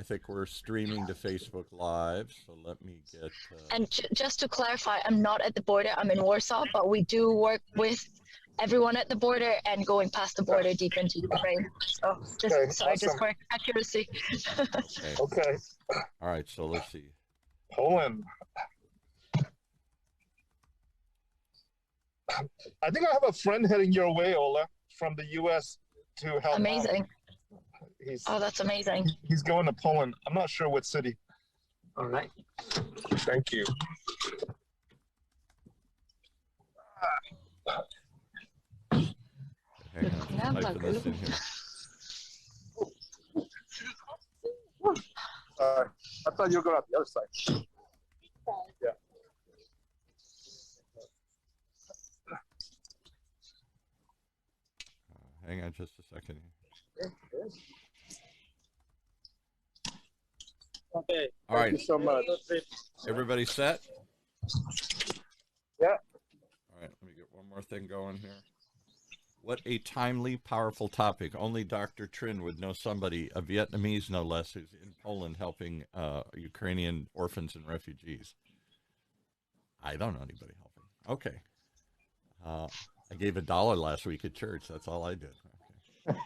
think we're streaming to Facebook Live, so let me get... And just to clarify, I'm not at the border. I'm in Warsaw, but we do work with everyone at the border and going past the border deep into Ukraine. So just, Okay, sorry, awesome. just for accuracy. Okay. Okay. All right, so let's see. Poland. I think I have a friend heading your way, Ola, from the U.S. to help Amazing. out. Oh, that's amazing. He's going to Poland. I'm not sure what city. All right. Thank you. Hang on, I'm typing this in here. I thought you were going out the other side. Yeah. Hang on just a second. Okay. All right. Thank you so much. Everybody set? Yeah. All right, let me get one more thing going here. What a timely, powerful topic. Only Dr. Trinh would know somebody, a Vietnamese no less, who's in Poland helping Ukrainian orphans and refugees. I don't know anybody helping. Okay. I gave $1 last week at church. That's all I did. Okay.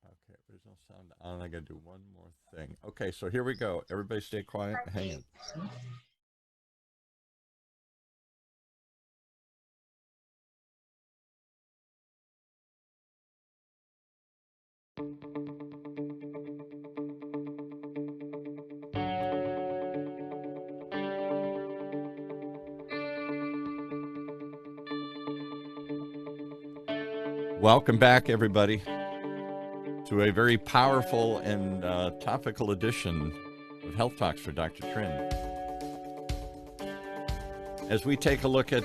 Okay, there's no sound on. I got to do one more thing. Okay, so here we go. Everybody stay quiet. Hang on. Welcome back, everybody, to a very powerful and topical edition of Health Talks for Dr. Trinh. As we take a look at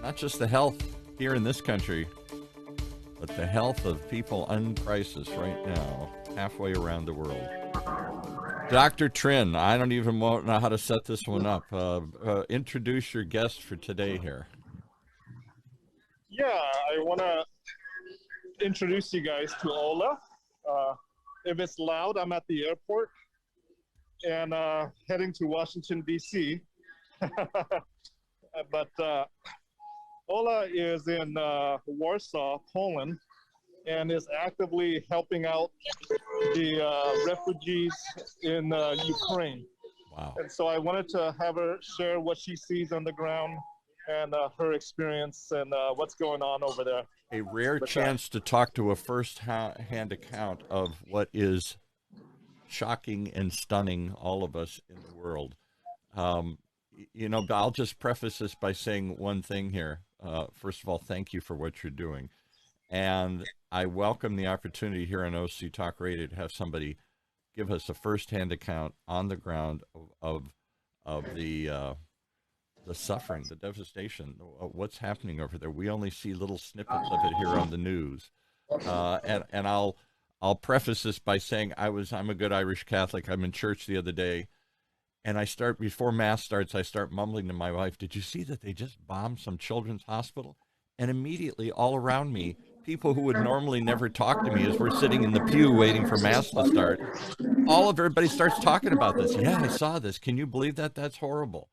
not just the health here in this country, but the health of people in crisis right now, halfway around the world. Dr. Trinh, I don't even know how to set this one up. Introduce your guest for today here. Yeah, I want to introduce you guys to Ola. If it's loud, I'm at the airport and heading to Washington, D.C. But Ola is in Warsaw, Poland, and is actively helping out the refugees in Ukraine. Wow. And so I wanted to have her share what she sees on the ground and her experience and what's going on over there. A rare chance to talk to a first-hand account of what is shocking and stunning all of us in the world. You know, I'll just preface this by saying one thing here. First of all, thank you for what you're doing. And I welcome the opportunity here on OC Talk Radio to have somebody give us a first-hand account on the ground of the suffering, the devastation, what's happening over there. We only see little snippets of it here on the news. And I'll preface this by saying I'm a good Irish Catholic. I'm in church the other day, and before Mass starts, I start mumbling to my wife, "Did you see that they just bombed some children's hospital?" And immediately all around me, people who would normally never talk to me as we're sitting in the pew waiting for Mass to start, everybody starts talking about this. Yeah, I saw this. Can you believe that? That's horrible.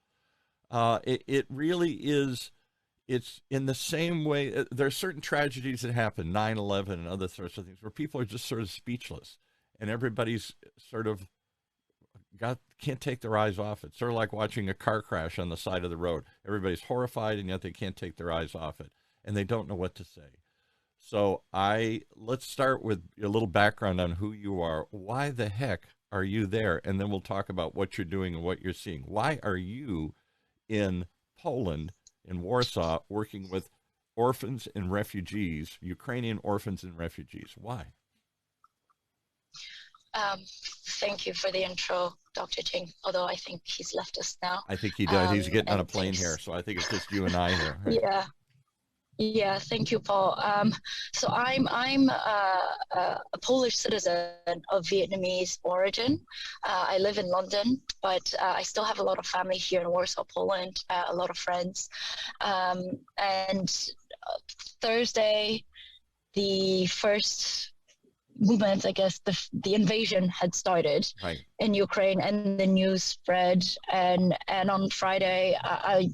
It really is. It's in the same way. There are certain tragedies that happen, 9/11 and other sorts of things, where people are just sort of speechless, and everybody's sort of can't take their eyes off it. Sort of like watching a car crash on the side of the road. Everybody's horrified, and yet they can't take their eyes off it, and they don't know what to say. So let's start with a little background on who you are. Why the heck are you there? And then we'll talk about what you're doing and what you're seeing. Why are you in Poland, in Warsaw, working with orphans and refugees, Ukrainian orphans and refugees? Why? Thank you for the intro, Dr. Dung, although I think he's left us now. I think he does. He's getting on a plane here, so I think it's just you and I here. Right? Yeah, thank you, Paul. So I'm a Polish citizen of Vietnamese origin. I live in London, but I still have a lot of family here in Warsaw, Poland, a lot of friends. And Thursday, the first movements, I guess the invasion had started Right. in Ukraine, and the news spread. And on Friday, I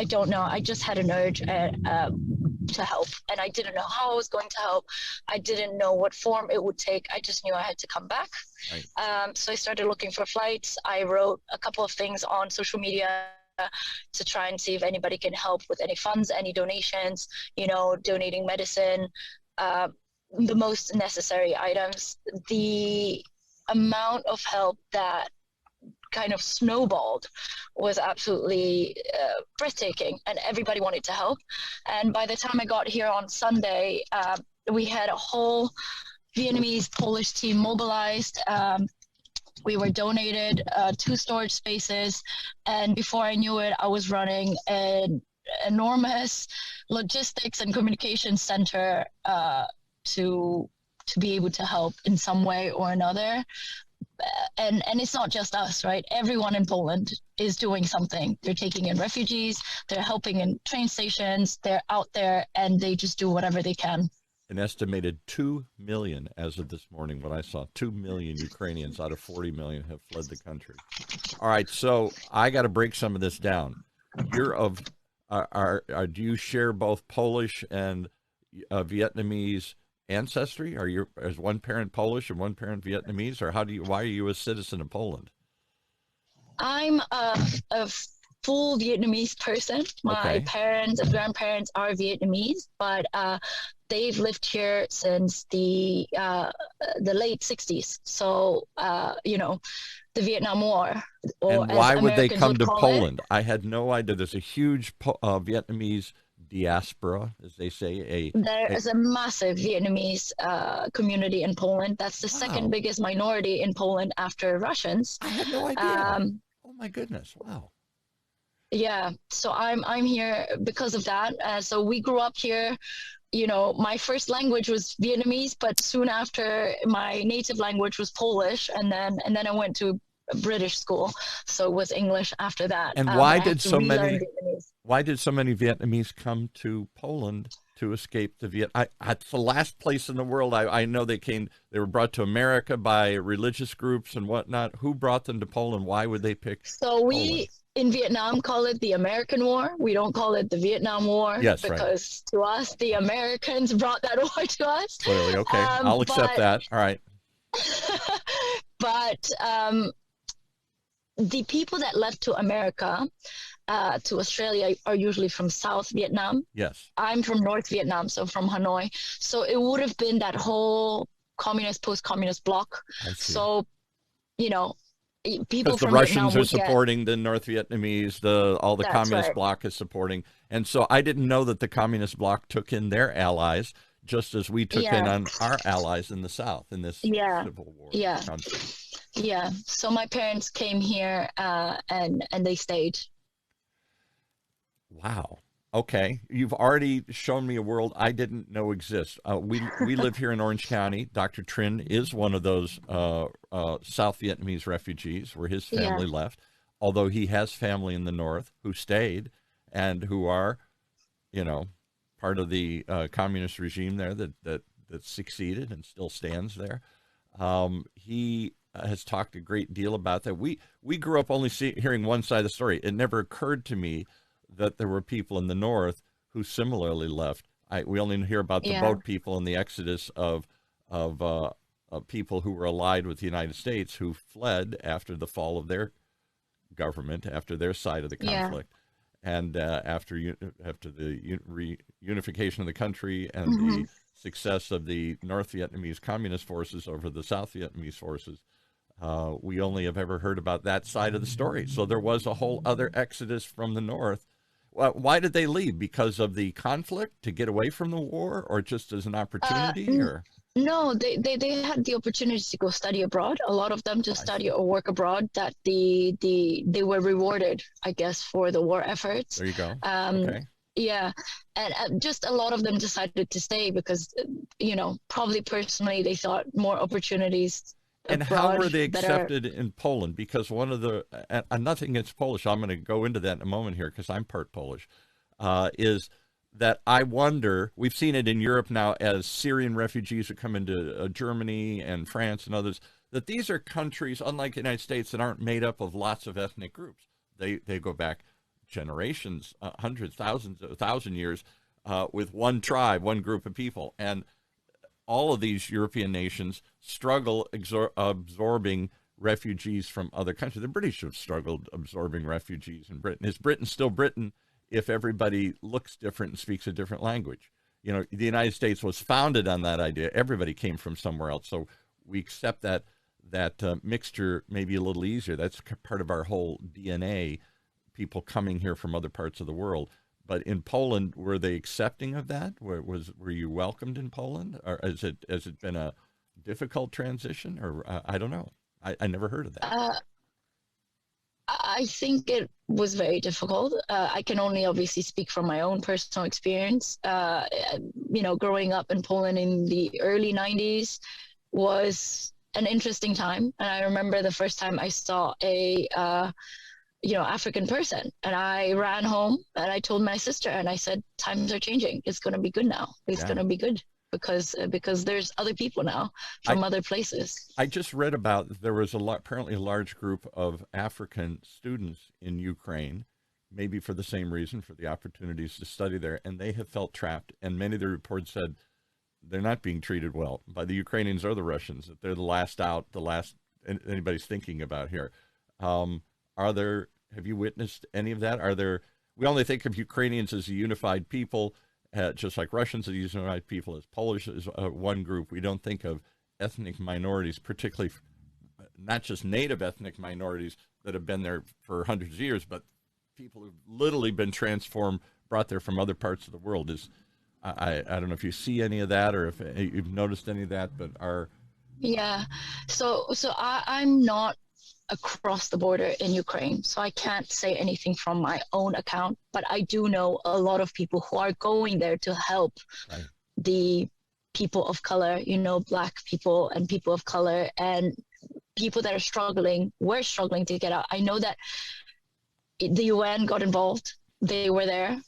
don't know. I just had an urge to help, and I didn't know how I was going to help. I didn't know what form it would take. I just knew I had to come back. Right. So I started looking for flights. I wrote a couple of things on social media to try and see if anybody can help with any funds, any donations, donating medicine, the most necessary items. The amount of help that kind of snowballed was absolutely breathtaking, and everybody wanted to help. And by the time I got here on Sunday, we had a whole Vietnamese Polish team mobilized. We were donated 2 storage spaces, and before I knew it, I was running an enormous logistics and communication center to be able to help in some way or another. And it's not just us, right? Everyone in Poland is doing something. They're taking in refugees, they're helping in train stations, they're out there, and they just do whatever they can. An estimated 2 million, as of this morning, what I saw, 2 million Ukrainians out of 40 million have fled the country. All right, so I got to break some of this down. You're of, do you share both Polish and Vietnamese ancestry? Is one parent Polish and one parent Vietnamese, or why are you a citizen of Poland? I'm a full Vietnamese person. My parents and grandparents are Vietnamese, but they've lived here since the late 60s. So, the Vietnam War. And why would they come to Poland? I had no idea. There's a huge Vietnamese diaspora, as they say. There is a massive Vietnamese community in Poland. That's the second biggest minority in Poland after Russians. I had no idea. Oh my goodness! Wow. Yeah, so I'm here because of that. So we grew up here. My first language was Vietnamese, but soon after, my native language was Polish, and then I went to a British school, so it was English after that. And why did so many Vietnamese come to Poland to escape the it's the last place in the world. I know they were brought to America by religious groups and whatnot. Who brought them to Poland? Why would they pick Poland? In Vietnam call it the American War. We don't call it the Vietnam War. Yes, because to us, the Americans brought that war to us. Clearly, okay. I'll accept that. All right. But the people that left to America, to Australia, are usually from South Vietnam. Yes. I'm from North Vietnam, so from Hanoi. So it would have been that whole communist, post-communist bloc. So, people from the Russians are supporting the North Vietnamese, all the communist bloc is supporting. And so I didn't know that the communist bloc took in their allies, just as we took in on our allies in the South in this civil war country. Yeah. So my parents came here and they stayed. Wow. Okay. You've already shown me a world I didn't know exists. We live here in Orange County. Dr. Trinh is one of those South Vietnamese refugees where his family left, although he has family in the North who stayed and who are, part of the communist regime there that succeeded and still stands there. He has talked a great deal about that. We grew up only hearing one side of the story. It never occurred to me that there were people in the North who similarly left. We only hear about the boat people and the exodus of people who were allied with the United States who fled after the fall of their government, after their side of the conflict, and after the reunification of the country and the success of the North Vietnamese Communist forces over the South Vietnamese forces. We only have ever heard about that side of the story. So there was a whole other exodus from the North. Why did they leave? Because of the conflict, to get away from the war, or just as an opportunity? No, they had the opportunity to go study abroad. A lot of them to study or work abroad. That they were rewarded, I guess, for the war efforts. There you go. Okay. Yeah, and just a lot of them decided to stay because, probably personally they thought more opportunities. And how were they accepted in Poland? Because one of the, and nothing against Polish, I'm going to go into that in a moment here because I'm part Polish, is that I wonder, we've seen it in Europe now as Syrian refugees are coming to Germany and France and others, that these are countries, unlike the United States, that aren't made up of lots of ethnic groups. They go back generations, hundreds, thousands, 1,000 years with one tribe, one group of people. And all of these European nations struggle absorbing refugees from other countries. The British have struggled absorbing refugees in Britain. Is Britain still Britain if everybody looks different and speaks a different language? You know, the United States was founded on that idea. Everybody came from somewhere else. So we accept that mixture maybe a little easier. That's part of our whole DNA, people coming here from other parts of the world. But in Poland, were they accepting of that? Were you welcomed in Poland? Or has it been a difficult transition? Or I don't know. I never heard of that. I think it was very difficult. I can only obviously speak from my own personal experience. You know, growing up in Poland in the early 90s was an interesting time. And I remember the first time I saw a African person, and I ran home and I told my sister, and I said, times are changing. It's going to be good now. It's going to be good because there's other people now from other places. I just read about, there was apparently a large group of African students in Ukraine, maybe for the same reason, for the opportunities to study there, and they have felt trapped. And many of the reports said they're not being treated well by the Ukrainians or the Russians, that they're the last out, the last anybody's thinking about here. Have you witnessed any of that? We only think of Ukrainians as a unified people, just like Russians as unified people, as Polish as one group. We don't think of ethnic minorities, particularly not just native ethnic minorities that have been there for hundreds of years, but people who've literally been transformed, brought there from other parts of the world. I don't know if you see any of that or if you've noticed any of that, but So I'm not across the border in Ukraine, so I can't say anything from my own account, but I do know a lot of people who are going there to help the people of color, Black people and people of color and people that were struggling to get out. I know that the UN got involved. They were there.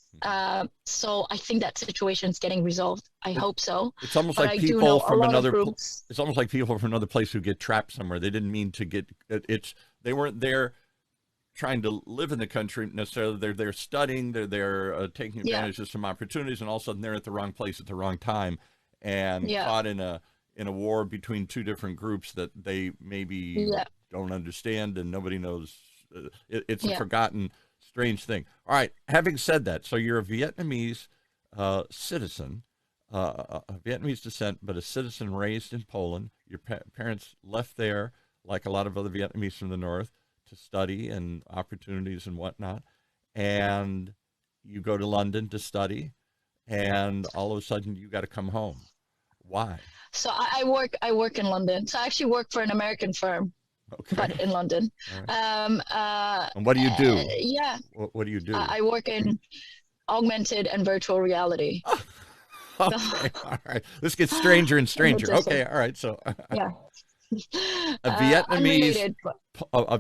So I think that situation is getting resolved. I hope so. It's almost like people from another. It's almost like people from another place who get trapped somewhere. They didn't mean to get. They weren't there trying to live in the country necessarily. They're there studying. They're there taking advantage of some opportunities, and all of a sudden they're at the wrong place at the wrong time, and caught in a war between two different groups that they maybe don't understand, and nobody knows. It's a forgotten, strange thing. All right. Having said that, so you're a Vietnamese citizen, of Vietnamese descent, but a citizen raised in Poland. Your parents left there, like a lot of other Vietnamese from the north, to study and opportunities and whatnot. And you go to London to study, and all of a sudden you got to come home. Why? So I work in London. So I actually work for an American firm. Okay. But in London. Right. And what do you do? What do you do? I work in augmented and virtual reality. Okay, all right. This gets stranger and stranger. Okay, all right. So a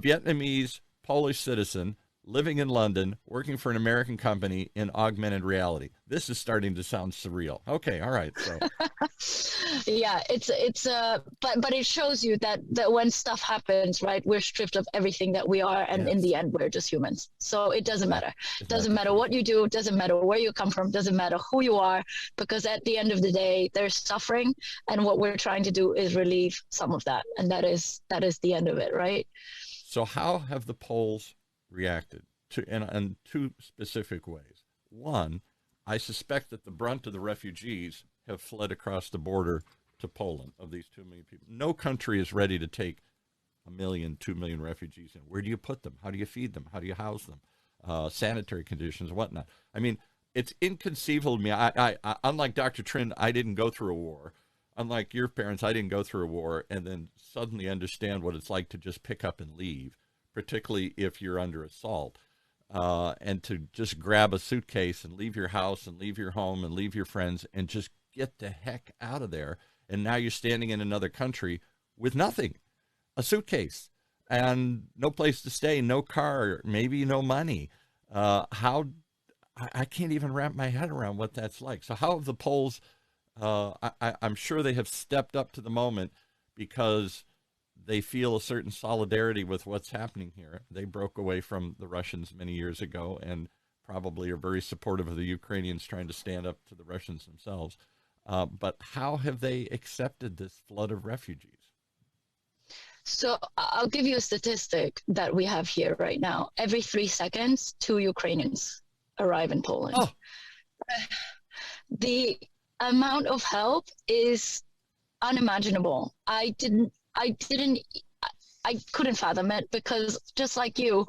Vietnamese Polish citizen living in London, working for an American company in augmented reality. This is starting to sound surreal. Okay, all right. So but it shows you that when stuff happens, right, we're stripped of everything that we are, and in the end we're just humans. So it doesn't matter. It doesn't matter what you do, it doesn't matter where you come from, doesn't matter who you are, because at the end of the day there's suffering, and what we're trying to do is relieve some of that, and that is the end of it, right? So how have the Poles reacted in two specific ways? One, I suspect that the brunt of the refugees have fled across the border to Poland, of these 2 million people. No country is ready to take 1 million, 2 million refugees in. Where do you put them? How do you feed them? How do you house them? Sanitary conditions, whatnot. I mean, it's inconceivable to me. I unlike Dr. Trinh, I didn't go through a war. Unlike your parents, I didn't go through a war and then suddenly understand what it's like to just pick up and leave, particularly if you're under assault, and to just grab a suitcase and leave your house and leave your home and leave your friends and just get the heck out of there. And now you're standing in another country with nothing, a suitcase and no place to stay, no car, maybe no money. How I can't even wrap my head around what that's like. So how have the Poles, I'm sure they have stepped up to the moment because they feel a certain solidarity with what's happening here. They broke away from the Russians many years ago and probably are very supportive of the Ukrainians trying to stand up to the Russians themselves. But how have they accepted this flood of refugees? So I'll give you a statistic that we have here right now. Every 3 seconds, 2 Ukrainians arrive in Poland. Oh. The amount of help is unimaginable. I couldn't fathom it because just like you,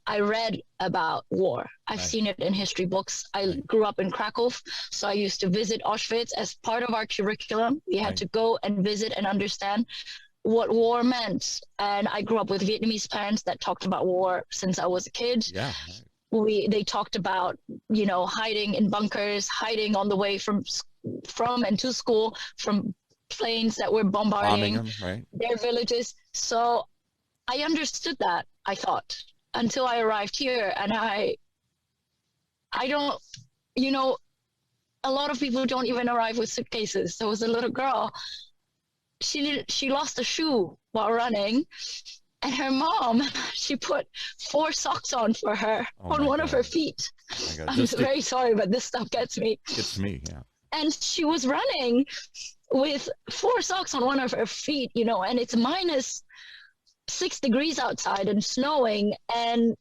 I read about war. I've seen it in history books. I grew up in Krakow, so I used to visit Auschwitz as part of our curriculum. We had to go and visit and understand what war meant. And I grew up with Vietnamese parents that talked about war since I was a kid. Yeah. They talked about, hiding in bunkers, hiding on the way from and to school, from planes that were bombarding them, their villages. So I understood that, I thought, until I arrived here. And I don't, a lot of people don't even arrive with suitcases. There was a little girl, she lost a shoe while running, and her mom, she put 4 socks on for her on one of her feet. Oh I'm very sorry, but this stuff gets me. Gets me, yeah. And she was running with 4 socks on one of her feet, and it's -6 degrees outside and snowing. And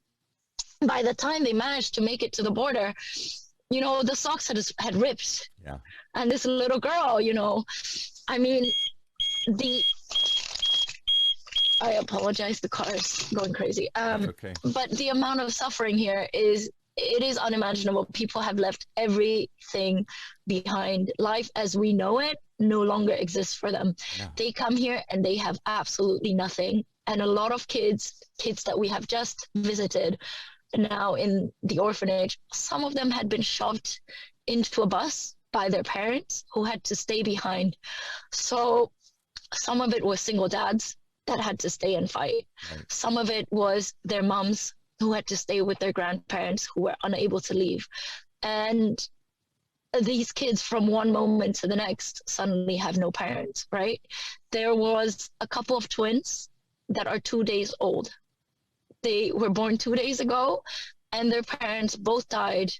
by the time they managed to make it to the border, the socks had ripped. Yeah. And this little girl, I mean, I apologize, the car is going crazy. Okay. But the amount of suffering here is unimaginable. People have left everything behind. Life as we know it no longer exists for them. Yeah. They come here and they have absolutely nothing. And a lot of kids that we have just visited now in the orphanage, some of them had been shoved into a bus by their parents who had to stay behind. So some of it was single dads that had to stay and fight. Right. Some of it was their moms who had to stay with their grandparents who were unable to leave. And these kids from one moment to the next suddenly have no parents, right? There was a couple of twins that are 2 days old. They were born 2 days ago, and their parents both died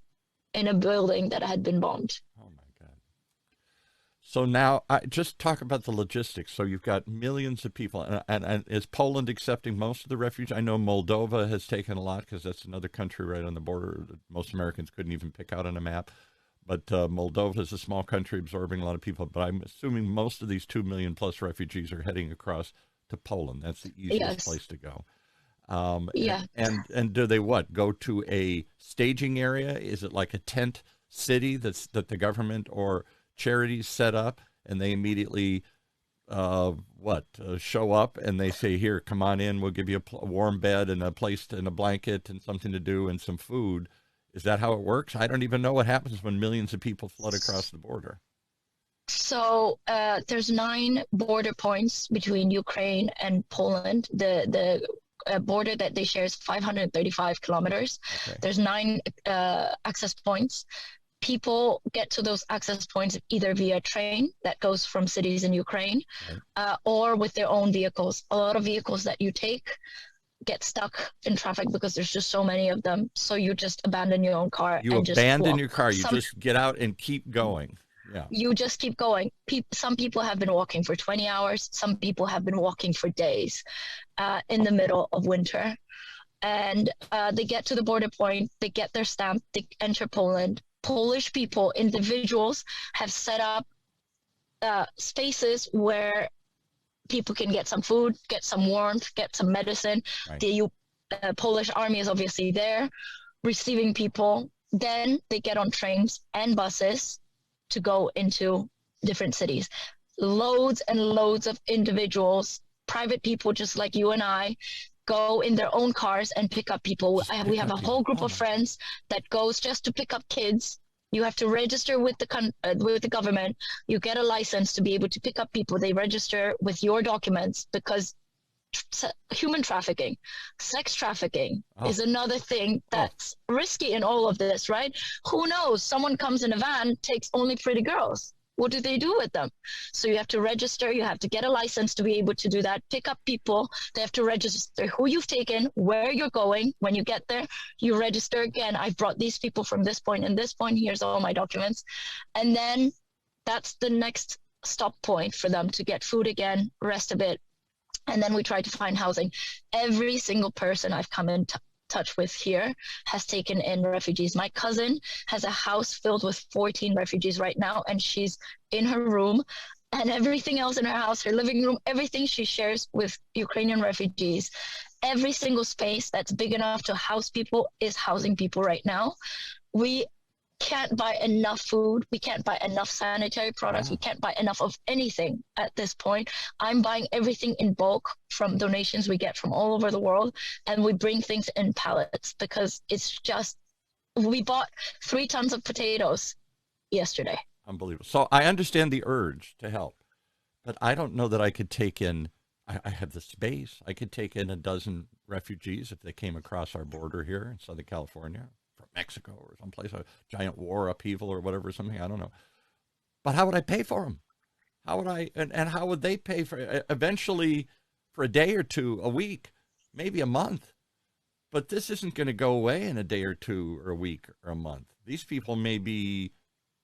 in a building that had been bombed. Oh my God. So now just talk about the logistics. So you've got millions of people, and is Poland accepting most of the refugees? I know Moldova has taken a lot because that's another country right on the border that most Americans couldn't even pick out on a map. But Moldova is a small country absorbing a lot of people. But I'm assuming most of these 2 million plus refugees are heading across to Poland. That's the easiest place to go. And do they go to a staging area? Is it like a tent city that the government or charities set up, and they immediately show up and they say, here, come on in, we'll give you a warm bed and a place and a blanket and something to do and some food? Is that how it works? I don't even know what happens when millions of people flood across the border. So there's 9 border points between Ukraine and Poland. The border that they share is 535 kilometers. Okay. There's 9 access points. People get to those access points either via train that goes from cities in Ukraine, or with their own vehicles. A lot of vehicles that you take get stuck in traffic because there's just so many of them. So you just abandon your own car. You abandon your car. You just get out and keep going. Yeah. You just keep going. Some people have been walking for 20 hours. Some people have been walking for days in the middle of winter. And they get to the border point. They get their stamp. They enter Poland. Polish people, individuals, have set up spaces where people can get some food, get some warmth, get some medicine. Right. The Polish army is obviously there receiving people. Then they get on trains and buses to go into different cities. Loads and loads of individuals, private people just like you and I, go in their own cars and pick up people. We have a whole group of friends that goes just to pick up kids. You have to register with the government. You get a license to be able to pick up people. They register with your documents because human trafficking, sex trafficking is Oh, another thing oh, that's risky in all of this, right? Who knows? Someone comes in a van, takes only pretty girls. What do they do with them? So you have to register, you have to get a license to be able to do that, pick up people, they have to register who you've taken, where you're going. When you get there, you register again. I've brought these people from this point and this point, here's all my documents. And then that's the next stop point for them to get food again, rest a bit, and then we try to find housing. Every single person I've come in touch with here has taken in refugees. My cousin has a house filled with 14 refugees right now, and she's in her room, and everything else in her house, her living room, everything she shares with Ukrainian refugees. Every single space that's big enough to house people is housing people right now. We can't buy enough food. We can't buy enough sanitary products. wow. We can't buy enough of anything at this point. I'm buying everything in bulk from donations we get from all over the world. And we bring things in pallets because it's just, we bought 3 tons of potatoes yesterday. Unbelievable. So I understand the urge to help, but I don't know that I could take in, I have the space. I could take in a dozen refugees if they came across our border here in Southern California, from Mexico or someplace, a giant war upheaval or whatever, something, I don't know. But how would I pay for them? How would I, and how would they pay for, eventually for a day or two, a week, maybe a month? But this isn't going to go away in a day or two or a week or a month. These people may be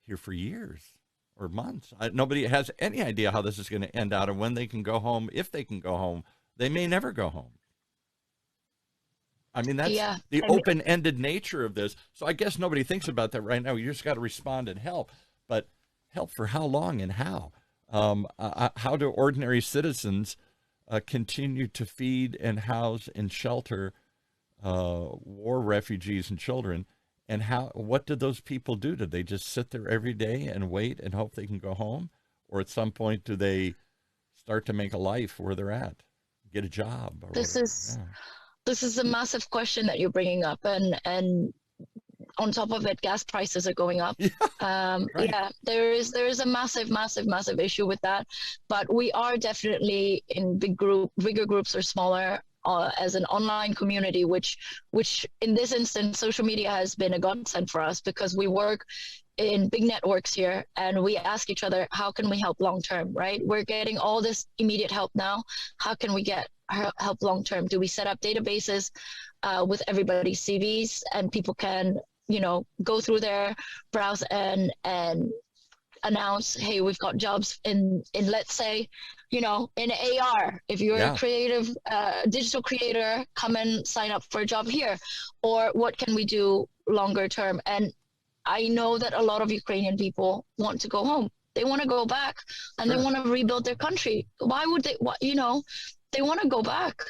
here for years or months. Nobody has any idea how this is going to end out and when they can go home. If they can go home, they may never go home. I mean, that's the open-ended nature of this. So I guess nobody thinks about that right now. You just got to respond and help. But help for how long and how? How do ordinary citizens continue to feed and house and shelter war refugees and children? And what did those people do? Did they just sit there every day and wait and hope they can go home? Or at some point, do they start to make a life where they're at, get a job? Or this is a massive question that you're bringing up, and on top of it, gas prices are going up. Right. Yeah, there is a massive issue with that, but we are definitely in bigger groups or smaller. As an online community, which in this instance, social media has been a godsend for us because we work in big networks here and we ask each other, how can we help long term, right? We're getting all this immediate help now. How can we get help long term? Do we set up databases with everybody's CVs and people can, go through their browse and announce, hey, we've got jobs in let's say, in AR. If you're a creative digital creator, come and sign up for a job here. Or what can we do longer term? And I know that a lot of Ukrainian people want to go home. They want to go back and they want to rebuild their country. Why would they? They want to go back.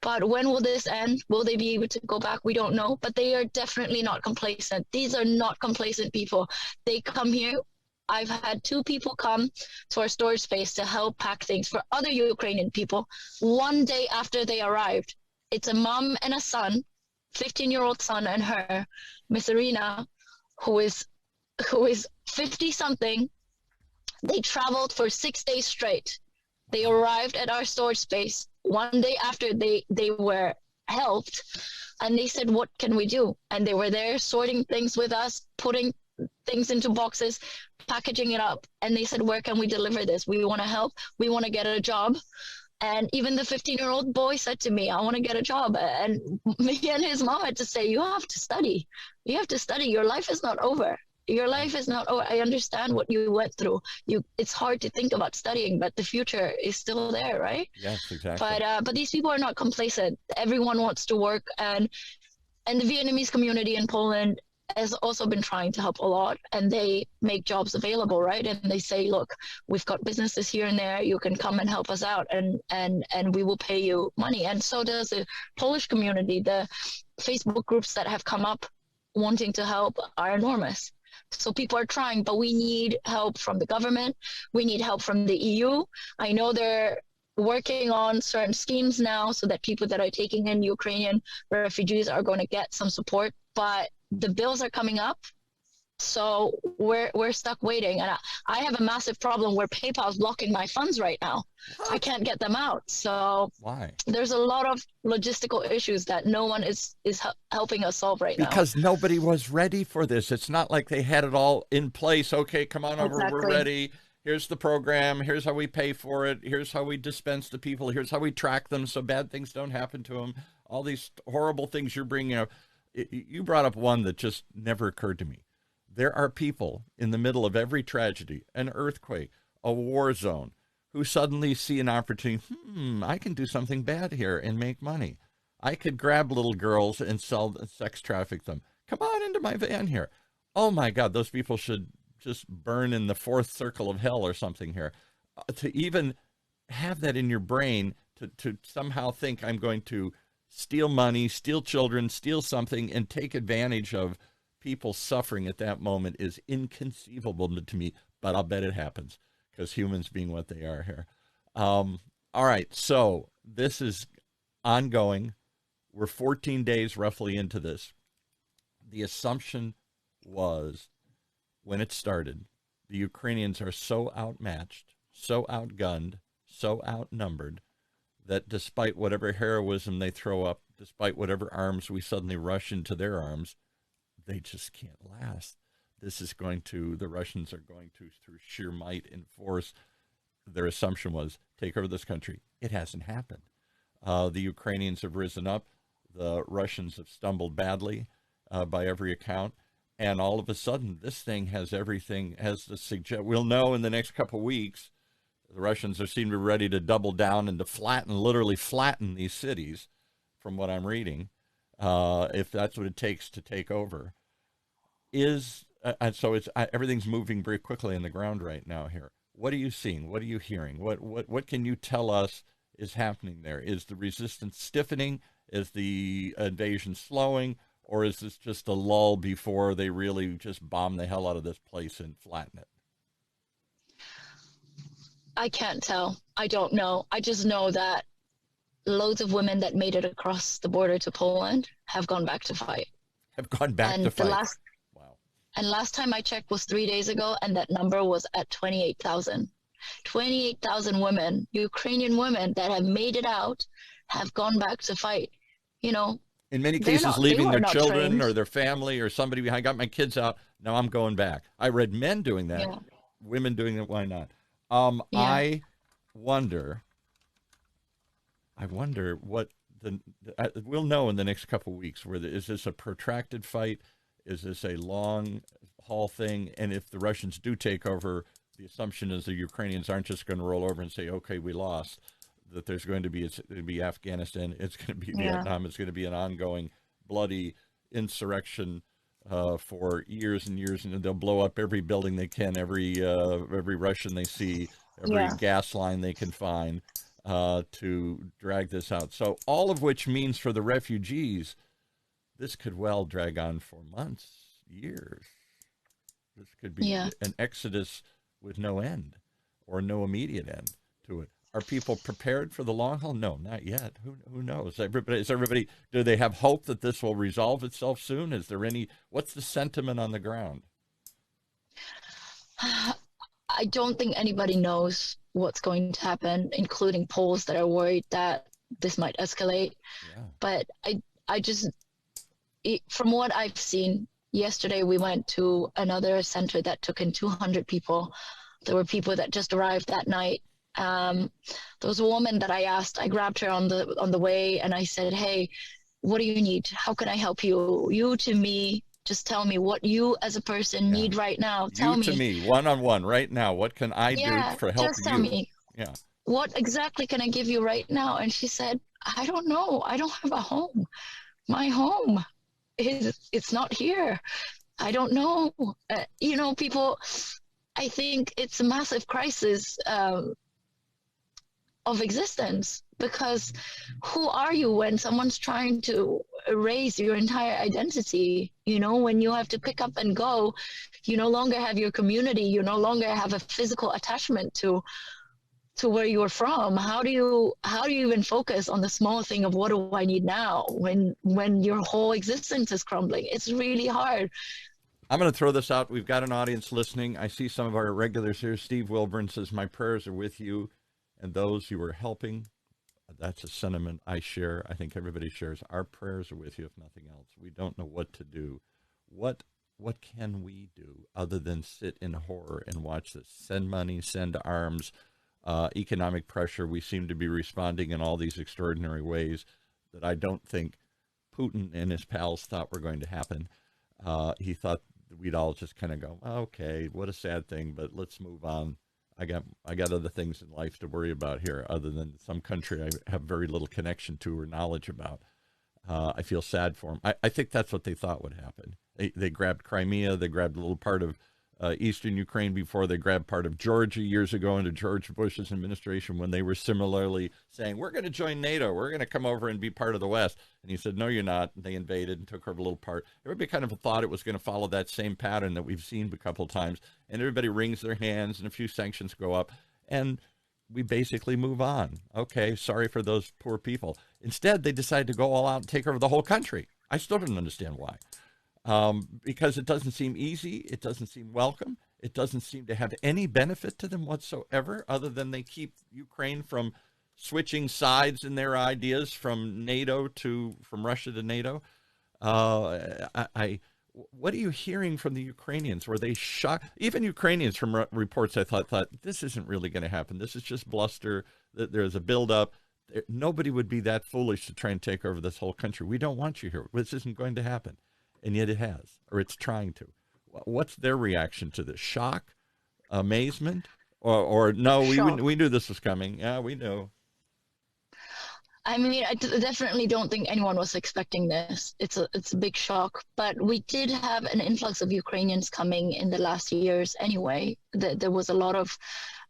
But when will this end? Will they be able to go back? We don't know. But they are definitely not complacent. These are not complacent people. They come here. I've had 2 people come to our storage space to help pack things for other Ukrainian people one day after they arrived. It's a mom and a son, 15-year-old son and her, Miss Irina, who is 50-something. They traveled for 6 days straight. They arrived at our storage space one day after they were helped, and they said, what can we do? And they were there sorting things with us, putting things into boxes, packaging it up, and they said, where can we deliver this? We want to help. We want to get a job. And even the 15-year-old boy said to me, I want to get a job. And me and his mom had to say, you have to study. You have to study. Your life is not over. Your life is not over. I understand what you went through. It's hard to think about studying, but the future is still there, right? Yes, exactly. But these people are not complacent. Everyone wants to work, and the Vietnamese community in Poland has also been trying to help a lot, and they make jobs available, right? And they say, look, we've got businesses here and there, you can come and help us out, and we will pay you money. And so does the Polish community. The Facebook groups that have come up wanting to help are enormous. So people are trying, but we need help from the government. We need help from the EU. I know they're working on certain schemes now so that people that are taking in Ukrainian refugees are going to get some support, but the bills are coming up So we're stuck waiting, and I have a massive problem where PayPal's blocking my funds right now. What? I can't get them out. So Why? there's a lot of logistical issues that no one is helping us solve right now. Because nobody was ready for this. It's not like they had it all in place. Okay, come on over. Exactly. We're ready. Here's the program. Here's how we pay for it. Here's how we dispense to people. Here's how we track them so bad things don't happen to them. All these horrible things you're bringing up. You brought up one that just never occurred to me. There are people in the middle of every tragedy, an earthquake, a war zone, who suddenly see an opportunity. I can do something bad here and make money. I could grab little girls and sex traffic them. Come on into my van here. Oh my God, those people should just burn in the fourth circle of hell or something here. To even have that in your brain, to somehow think I'm going to steal money, steal children, steal something, and take advantage of people suffering at that moment is inconceivable to me, but I'll bet it happens because humans being what they are here. All right, so this is ongoing. We're 14 days roughly into this. The assumption was, when it started, the Ukrainians are so outmatched, so outgunned, so outnumbered, that despite whatever heroism they throw up, despite whatever arms we suddenly rush into their arms, they just can't last. The Russians are going to, through sheer might and force, their assumption was, take over this country. It hasn't happened. The Ukrainians have risen up. The Russians have stumbled badly by every account. And all of a sudden, this thing has everything, has the suggest. We'll know in the next couple of weeks, the Russians seem to be ready to double down and to literally flatten these cities, from what I'm reading, if that's what it takes to take over. And so everything's moving very quickly on the ground right now here. What are you seeing? What are you hearing? What can you tell us is happening there? Is the resistance stiffening? Is the invasion slowing? Or is this just a lull before they really just bomb the hell out of this place and flatten it? I can't tell. I don't know. I just know that loads of women that made it across the border to Poland have gone back to fight. Have gone back to fight. Wow. And last time I checked was 3 days ago, and that number was at 28,000. 28,000 women, Ukrainian women that have made it out, have gone back to fight. You know, in many cases, leaving their children trained. Or their family or somebody behind. I got my kids out. Now I'm going back. I read men doing that, women doing it. Why not? I wonder what we'll know in the next couple of weeks. Is this a protracted fight? Is this a long haul thing? And if the Russians do take over, the assumption is the Ukrainians aren't just going to roll over and say, okay, we lost. That there's going to be Afghanistan, it's going to be Vietnam, it's going to be an ongoing bloody insurrection for years and years, and they'll blow up every building they can, every Russian they see, every gas line they can find to drag this out. So all of which means for the refugees, this could well drag on for months, years. This could be an exodus with no end or no immediate end to it. Are people prepared for the long haul? No, not yet. Who knows? Do they have hope that this will resolve itself soon? What's the sentiment on the ground? I don't think anybody knows what's going to happen, including Poles that are worried that this might escalate. Yeah. But from what I've seen, yesterday we went to another center that took in 200 people. There were people that just arrived that night. There was a woman that I grabbed her on the way, and I said, hey, what do you need? How can I help you? You to me, just tell me what you as a person need right now. Tell me. You to me, one-on-one right now. What can I do for help you? Just tell me. Yeah. What exactly can I give you right now? And she said, I don't know. I don't have a home. My home it's not here. I don't know. People, I think it's a massive crisis of existence, because who are you when someone's trying to erase your entire identity? When you have to pick up and go, you no longer have your community, you no longer have a physical attachment to where you're from. How do you even focus on the small thing of what do I need now when your whole existence is crumbling? It's really hard. I'm going to throw this out. We've got an audience listening. I see some of our regulars here. Steve Wilburn says, my prayers are with you and those you are helping. That's a sentiment I share. I think everybody shares. Our prayers are with you, if nothing else. We don't know what to do. What can we do other than sit in horror and watch this? Send money, send arms, economic pressure. We seem to be responding in all these extraordinary ways that I don't think Putin and his pals thought were going to happen. He thought we'd all just kind of go, okay, what a sad thing, but let's move on. I got other things in life to worry about here other than some country I have very little connection to or knowledge about. I feel sad for them. I think that's what they thought would happen. They grabbed Crimea. They grabbed a little part of eastern Ukraine before they grabbed part of Georgia years ago under George Bush's administration when they were similarly saying, we're going to join NATO. We're going to come over and be part of the West. And he said, no, you're not. And they invaded and took over a little part. Everybody kind of thought it was going to follow that same pattern that we've seen a couple of times. And everybody wrings their hands and a few sanctions go up. And we basically move on. Okay, sorry for those poor people. Instead, they decided to go all out and take over the whole country. I still don't understand why. Because it doesn't seem easy. It doesn't seem welcome. It doesn't seem to have any benefit to them whatsoever, other than they keep Ukraine from switching sides in their ideas from Russia to NATO. What are you hearing from the Ukrainians? Were they shocked? Even Ukrainians from reports I thought this isn't really going to happen. This is just bluster. There's a buildup. Nobody would be that foolish to try and take over this whole country. We don't want you here. This isn't going to happen. And yet it has, or it's trying to. What's their reaction to this? Shock, amazement, or no, we knew this was coming. Yeah, we knew. I mean, I definitely don't think anyone was expecting this. It's a big shock, but we did have an influx of Ukrainians coming in the last years anyway. There was a lot of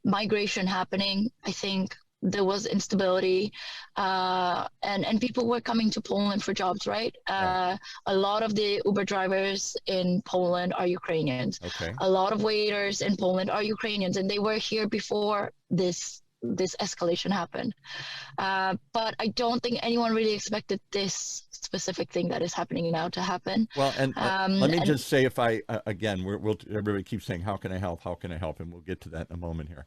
migration happening. I think there was instability, and people were coming to Poland for jobs, right? A lot of the Uber drivers in Poland are Ukrainians. Okay. A lot of waiters in Poland are Ukrainians, and they were here before this escalation happened. But I don't think anyone really expected this specific thing that is happening now to happen. Well, and let me just say, if I, again, everybody keeps saying, how can I help? How can I help? And we'll get to that in a moment here.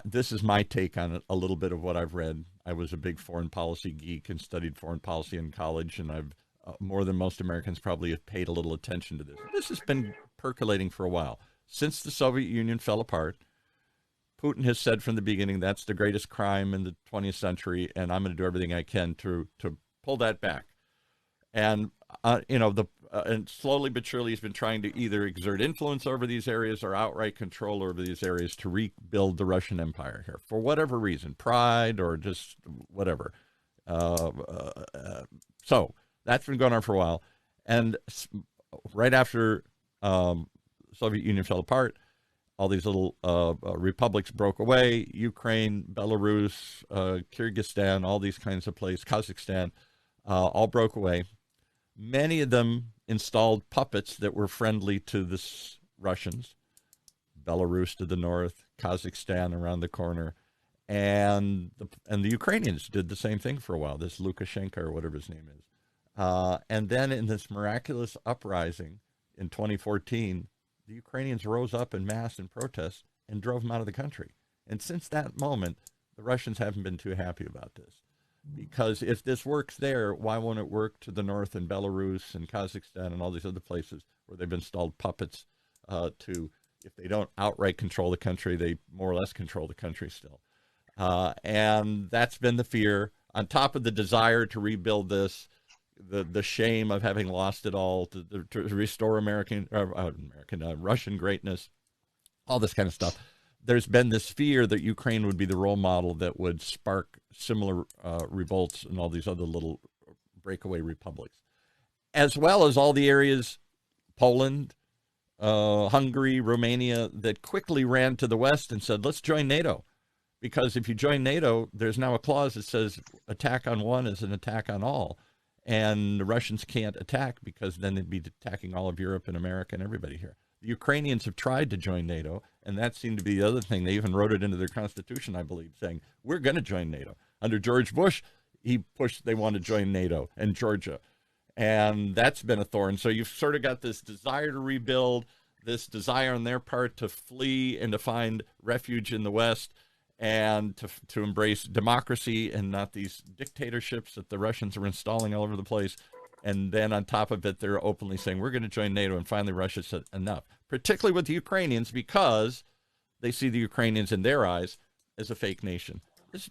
This is my take on it, a little bit of what I've read. I was a big foreign policy geek and studied foreign policy in college, and I've more than most Americans probably have paid a little attention to this. This has been percolating for a while. Since the Soviet Union fell apart, Putin has said from the beginning, that's the greatest crime in the 20th century, and I'm going to do everything I can to pull that back. And, and slowly but surely he's been trying to either exert influence over these areas or outright control over these areas to rebuild the Russian Empire here for whatever reason, pride or just whatever. So that's been going on for a while. And right after Soviet Union fell apart, all these little republics broke away. Ukraine, Belarus, Kyrgyzstan, all these kinds of places, Kazakhstan, all broke away. Many of them installed puppets that were friendly to the Russians. Belarus to the north, Kazakhstan around the corner, and the Ukrainians did the same thing for a while. This Lukashenko or whatever his name is. And then in this miraculous uprising in 2014, the Ukrainians rose up en masse in protest and drove them out of the country. And since that moment, the Russians haven't been too happy about this. Because if this works there, why won't it work to the north in Belarus and Kazakhstan and all these other places where they've installed puppets to, if they don't outright control the country, they more or less control the country still. And that's been the fear, on top of the desire to rebuild this, the shame of having lost it all, to restore Russian greatness, all this kind of stuff. There's been this fear that Ukraine would be the role model that would spark similar revolts in all these other little breakaway republics, as well as all the areas, Poland, Hungary, Romania, that quickly ran to the West and said, let's join NATO. Because if you join NATO, there's now a clause that says attack on one is an attack on all. And the Russians can't attack because then they'd be attacking all of Europe and America and everybody here. The Ukrainians have tried to join NATO, and that seemed to be the other thing. They even wrote it into their constitution, I believe, saying, we're going to join NATO. Under George Bush, they wanted to join NATO and Georgia. And that's been a thorn. So you've sort of got this desire to rebuild, this desire on their part to flee and to find refuge in the West, and to embrace democracy and not these dictatorships that the Russians are installing all over the place. And then on top of it, they're openly saying, we're going to join NATO. And finally, Russia said enough, particularly with the Ukrainians, because they see the Ukrainians in their eyes as a fake nation.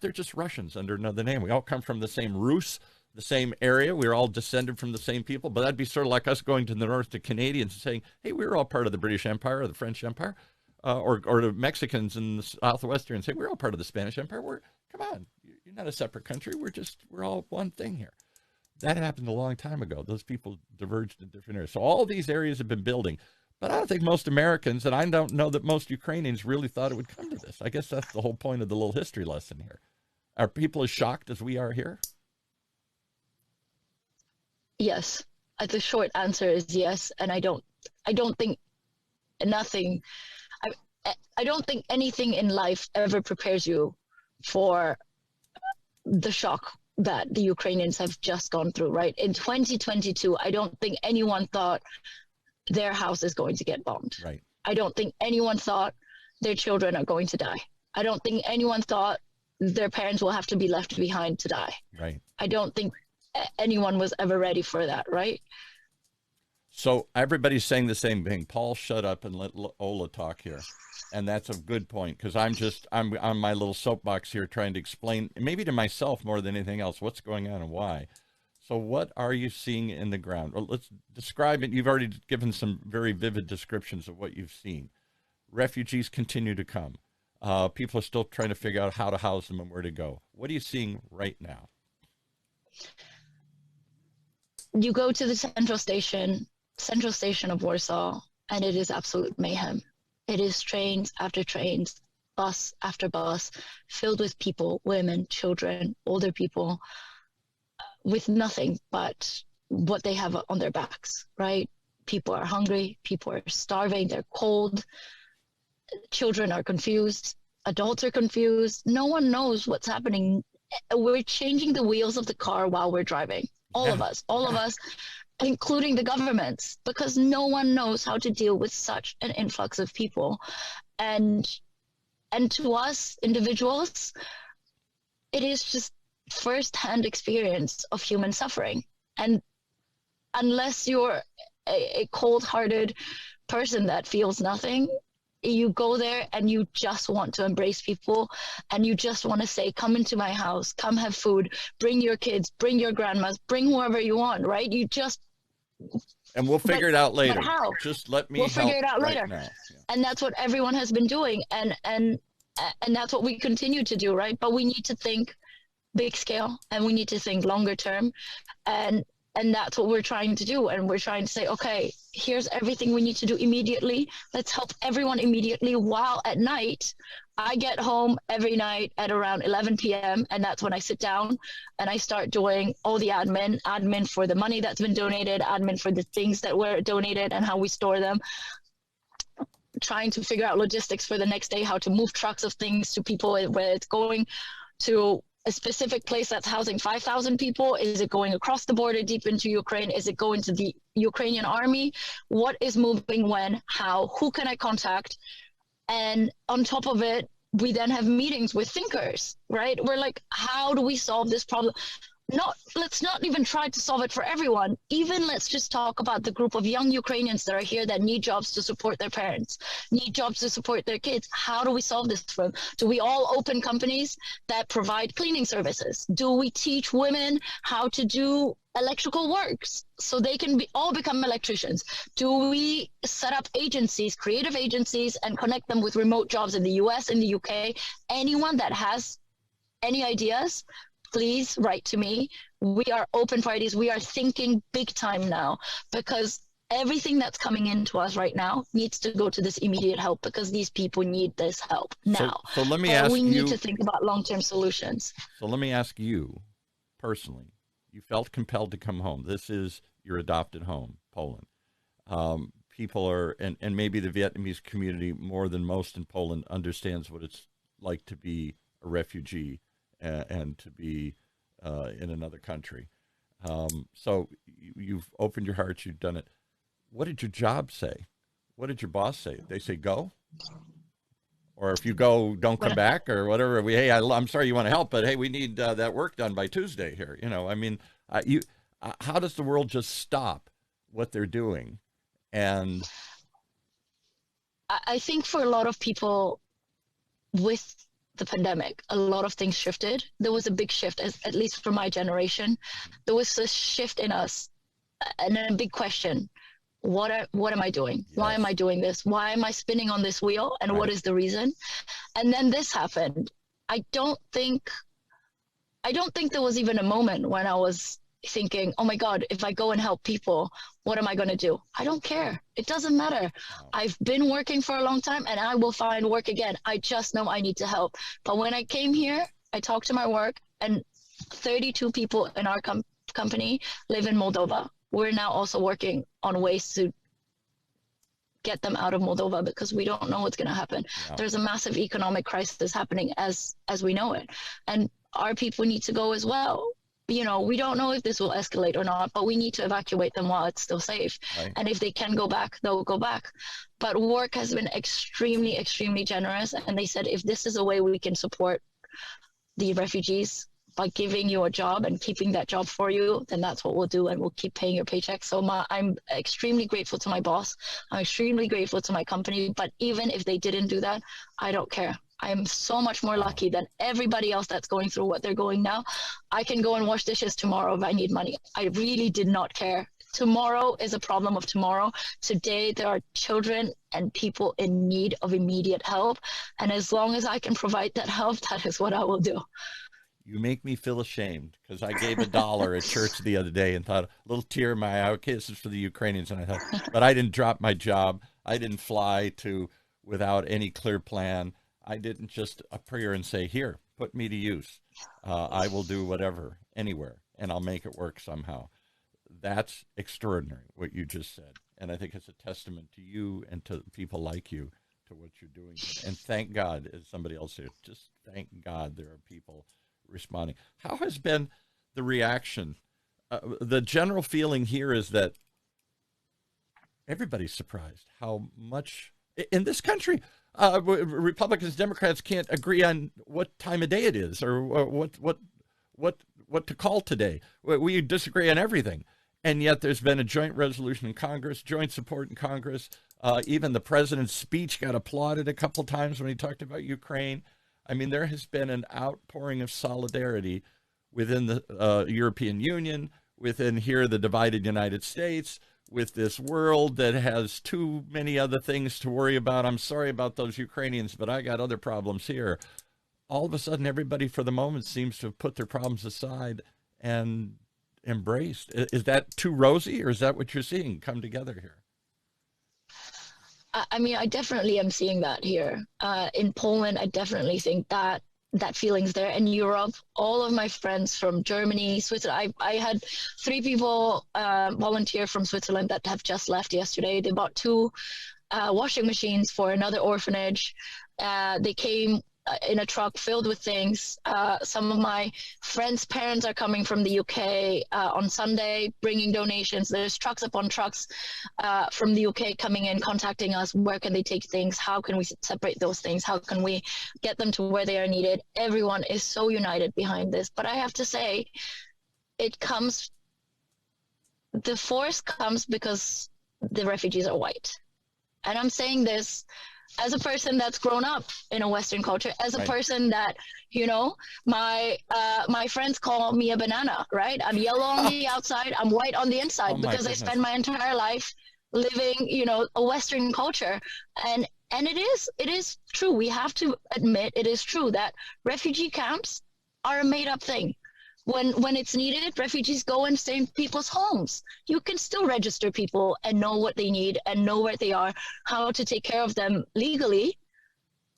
They're just Russians under another name. We all come from the same Rus, the same area. We're all descended from the same people. But that'd be sort of like us going to the north to Canadians and saying, hey, we were all part of the British Empire or the French Empire, or the Mexicans in the southwest here and say, we're all part of the Spanish Empire. Come on, you're not a separate country. We're all one thing here. That happened a long time ago. Those people diverged in different areas. So all these areas have been building. But I don't think most Americans, and I don't know that most Ukrainians really thought it would come to this. I guess that's the whole point of the little history lesson here. Are people as shocked as we are here? Yes. The short answer is yes. And I don't think nothing, I don't think anything in life ever prepares you for the shock that the Ukrainians have just gone through, right? In 2022, I don't think anyone thought their house is going to get bombed. Right. I don't think anyone thought their children are going to die. I don't think anyone thought their parents will have to be left behind to die. Right. I don't think anyone was ever ready for that, right? So everybody's saying the same thing. Paul, shut up and let Ola talk here. And that's a good point, because I'm on my little soapbox here trying to explain, maybe to myself more than anything else, what's going on and why. So what are you seeing in the ground? Well, let's describe it. You've already given some very vivid descriptions of what you've seen. Refugees continue to come. People are still trying to figure out how to house them and where to go. What are you seeing right now? You go to the central station of Warsaw, and it is absolute mayhem. It is trains after trains, bus after bus, filled with people, women, children, older people, with nothing but what they have on their backs, right? People are hungry, people are starving, they're cold, children are confused, adults are confused, no one knows what's happening. We're changing the wheels of the car while we're driving. All of us, including the governments, because no one knows how to deal with such an influx of people. And to us individuals, it is just firsthand experience of human suffering. And unless you're a cold-hearted person that feels nothing, you go there and you just want to embrace people, and you just want to say, come into my house, come have food, bring your kids, bring your grandmas, bring whoever you want, right? You just... And we'll figure it out later. But how? Just let me We'll figure it out right later. now. Yeah. And that's what everyone has been doing. And that's what we continue to do, right? But we need to think big scale, and we need to think longer term. And that's what we're trying to do. And we're trying to say, okay, here's everything we need to do immediately. Let's help everyone immediately, while at night, I get home every night at around 11 p.m. And that's when I sit down and I start doing all the admin for the money that's been donated, admin for the things that were donated and how we store them, trying to figure out logistics for the next day, how to move trucks of things to people where it's going to a specific place that's housing 5,000 people. Is it going across the border deep into Ukraine? Is it going to the Ukrainian army? What is moving when? How? Who can I contact? And on top of it, we then have meetings with thinkers, right? We're like, how do we solve this problem? Let's not even try to solve it for everyone. Even let's just talk about the group of young Ukrainians that are here that need jobs to support their parents, need jobs to support their kids. How do we solve this for them? Do we all open companies that provide cleaning services? Do we teach women how to do electrical works so they can all become electricians? Do we set up agencies, creative agencies, and connect them with remote jobs in the US, in the UK? Anyone that has any ideas, please write to me. We are open for ideas. We are thinking big time now, because everything that's coming into us right now needs to go to this immediate help, because these people need this help now. So let me ask you. We need to think about long-term solutions. So let me ask you personally. You felt compelled to come home. This is your adopted home, Poland. People are, and maybe the Vietnamese community more than most in Poland understands what it's like to be a refugee and to be in another country. So you've opened your heart, you've done it. What did your job say? What did your boss say? They say go? Or if you go, don't come back or whatever. Hey, I'm sorry you want to help, but hey, we need that work done by Tuesday here. You know, I mean, how does the world just stop what they're doing? And I think for a lot of people with the pandemic, a lot of things shifted. There was a big shift, at least for my generation. There was a shift in us and then a big question. What am I doing? Yes. Why am I doing this? Why am I spinning on this wheel? And what is the reason? And then this happened. I don't think there was even a moment when I was thinking, oh my God, if I go and help people, what am I going to do? I don't care. It doesn't matter. I've been working for a long time and I will find work again. I just know I need to help. But when I came here, I talked to my work, and 32 people in our company live in Moldova. We're now also working on ways to get them out of Moldova because we don't know what's going to happen. Yeah. There's a massive economic crisis happening as we know it. And our people need to go as well. You know, we don't know if this will escalate or not, but we need to evacuate them while it's still safe. Right. And if they can go back, they'll go back. But work has been extremely, extremely generous. And they said, if this is a way we can support the refugees by giving you a job and keeping that job for you, then that's what we'll do, and we'll keep paying your paycheck. So I'm extremely grateful to my boss. I'm extremely grateful to my company. But even if they didn't do that, I don't care. I'm so much more lucky than everybody else that's going through what they're going now. I can go and wash dishes tomorrow if I need money. I really did not care. Tomorrow is a problem of tomorrow. Today, there are children and people in need of immediate help. And as long as I can provide that help, that is what I will do. You make me feel ashamed because I gave $1 at church the other day and thought, a little tear in my eye. Okay, this is for the Ukrainians. And I thought, but I didn't drop my job. I didn't fly to without any clear plan. I didn't just a prayer and say, here, put me to use. I will do whatever, anywhere, and I'll make it work somehow. That's extraordinary, what you just said. And I think it's a testament to you and to people like you, to what you're doing. And thank God, as somebody else said, just thank God there are people responding. How has been the reaction? The general feeling here is that everybody's surprised how much in this country Republicans, Democrats can't agree on what time of day it is or what to call today. We disagree on everything, and yet there's been a joint resolution in Congress, joint support in Congress. Even the president's speech got applauded a couple times when he talked about Ukraine. I mean, there has been an outpouring of solidarity within the European Union, within here the divided United States, with this world that has too many other things to worry about. I'm sorry about those Ukrainians, but I got other problems here. All of a sudden, everybody for the moment seems to have put their problems aside and embraced. Is that too rosy, or is that what you're seeing come together here? I mean, I definitely am seeing that here. In Poland, I definitely think that feeling's there. In Europe, all of my friends from Germany, Switzerland, I had 3 people volunteer from Switzerland that have just left yesterday. They bought 2 washing machines for another orphanage. They came in a truck filled with things. Some of my friends' parents are coming from the UK on Sunday, bringing donations. There's trucks upon trucks from the UK coming in, contacting us. Where can they take things? How can we separate those things? How can we get them to where they are needed? Everyone is so united behind this. But I have to say, the force comes because the refugees are white. And I'm saying this as a person that's grown up in a Western culture, as a person that, you know, my friends call me a banana, right? I'm yellow on the outside, I'm white on the inside, because I spend my entire life living, you know, a Western culture. And it is true. We have to admit it is true that refugee camps are a made up thing. When it's needed, refugees go and stay in people's homes. You can still register people and know what they need and know where they are, how to take care of them legally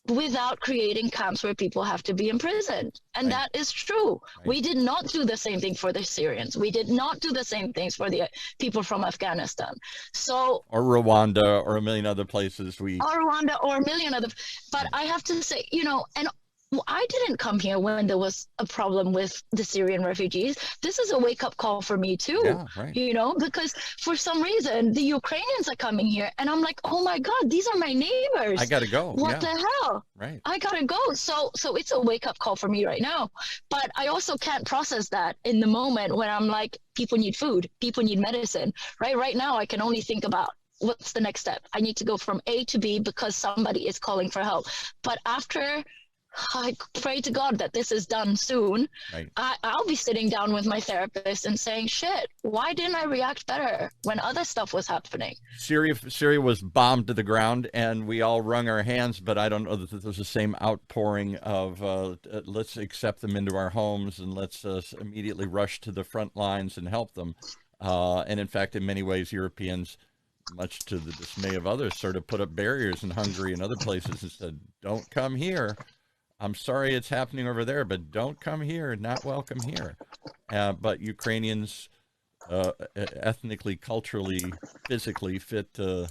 without creating camps where people have to be imprisoned. And that is true. We did not do the same thing for the Syrians. We did not do the same things for the people from Afghanistan. So, or Rwanda or a million other places. Or Rwanda or a million other. But I have to say, you know, and well, I didn't come here when there was a problem with the Syrian refugees. This is a wake-up call for me too, Yeah, right. because for some reason the Ukrainians are coming here, and I'm like, oh my God, these are my neighbors. I got to go. What Yeah, the hell? right. I gotta go. So it's a wake-up call for me right now. But I also can't process that in the moment when I'm like, people need food, people need medicine, right? Right now, I can only think about what's the next step. I need to go from A to B because somebody is calling for help. But after I pray to God that this is done soon. Right. I'll be sitting down with my therapist and saying, shit, why didn't I react better when other stuff was happening? Syria was bombed to the ground, and we all wrung our hands, but I don't know that there's the same outpouring of let's accept them into our homes and let's immediately rush to the front lines and help them. And in fact, in many ways, Europeans, much to the dismay of others, sort of put up barriers in Hungary and other places and said, don't come here. I'm sorry it's happening over there, but don't come here. Not welcome here. But Ukrainians ethnically, culturally, physically fit the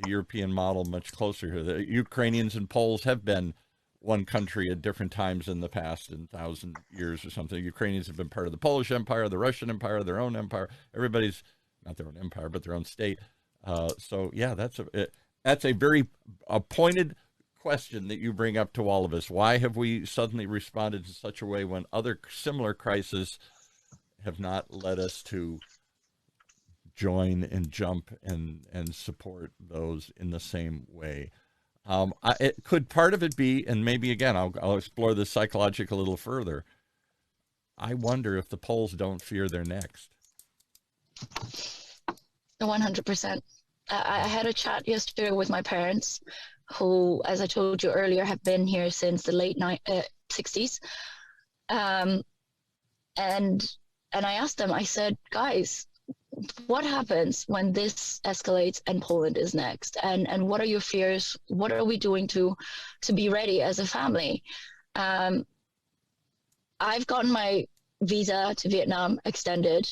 European model much closer here. The Ukrainians and Poles have been one country at different times in the past, in 1,000 years or something. The Ukrainians have been part of the Polish Empire, the Russian Empire, their own empire. Everybody's, not their own empire, but their own state. So, yeah, that's a very pointed question that you bring up to all of us. Why have we suddenly responded in such a way when other similar crises have not led us to join and jump and support those in the same way? Could part of it be, and maybe again, I'll explore this psychological a little further. I wonder if the Poles don't fear they're next. 100%. I had a chat yesterday with my parents, who, as I told you earlier, have been here since the late 60s. And I asked them, I said, guys, what happens when this escalates and Poland is next? And what are your fears? What are we doing to be ready as a family? I've gotten my visa to Vietnam extended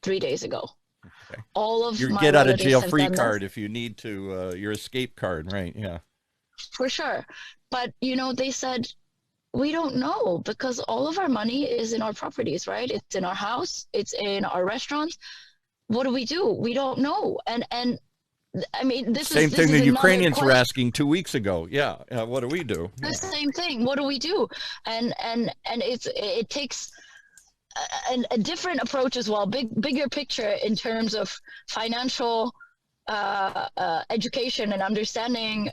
3 days ago. Okay. All of your my get out of jail relatives free have done card this. if you need to, your escape card, right? Yeah. For sure. But, they said, we don't know, because all of our money is in our properties, right? It's in our house. It's in our restaurants. What do? We don't know. And I mean, this Same is thing the Ukrainians question. were asking 2 weeks ago. Yeah. What do we do? The same thing. What do we do? And it takes a different approach as well, bigger picture in terms of financial education and understanding,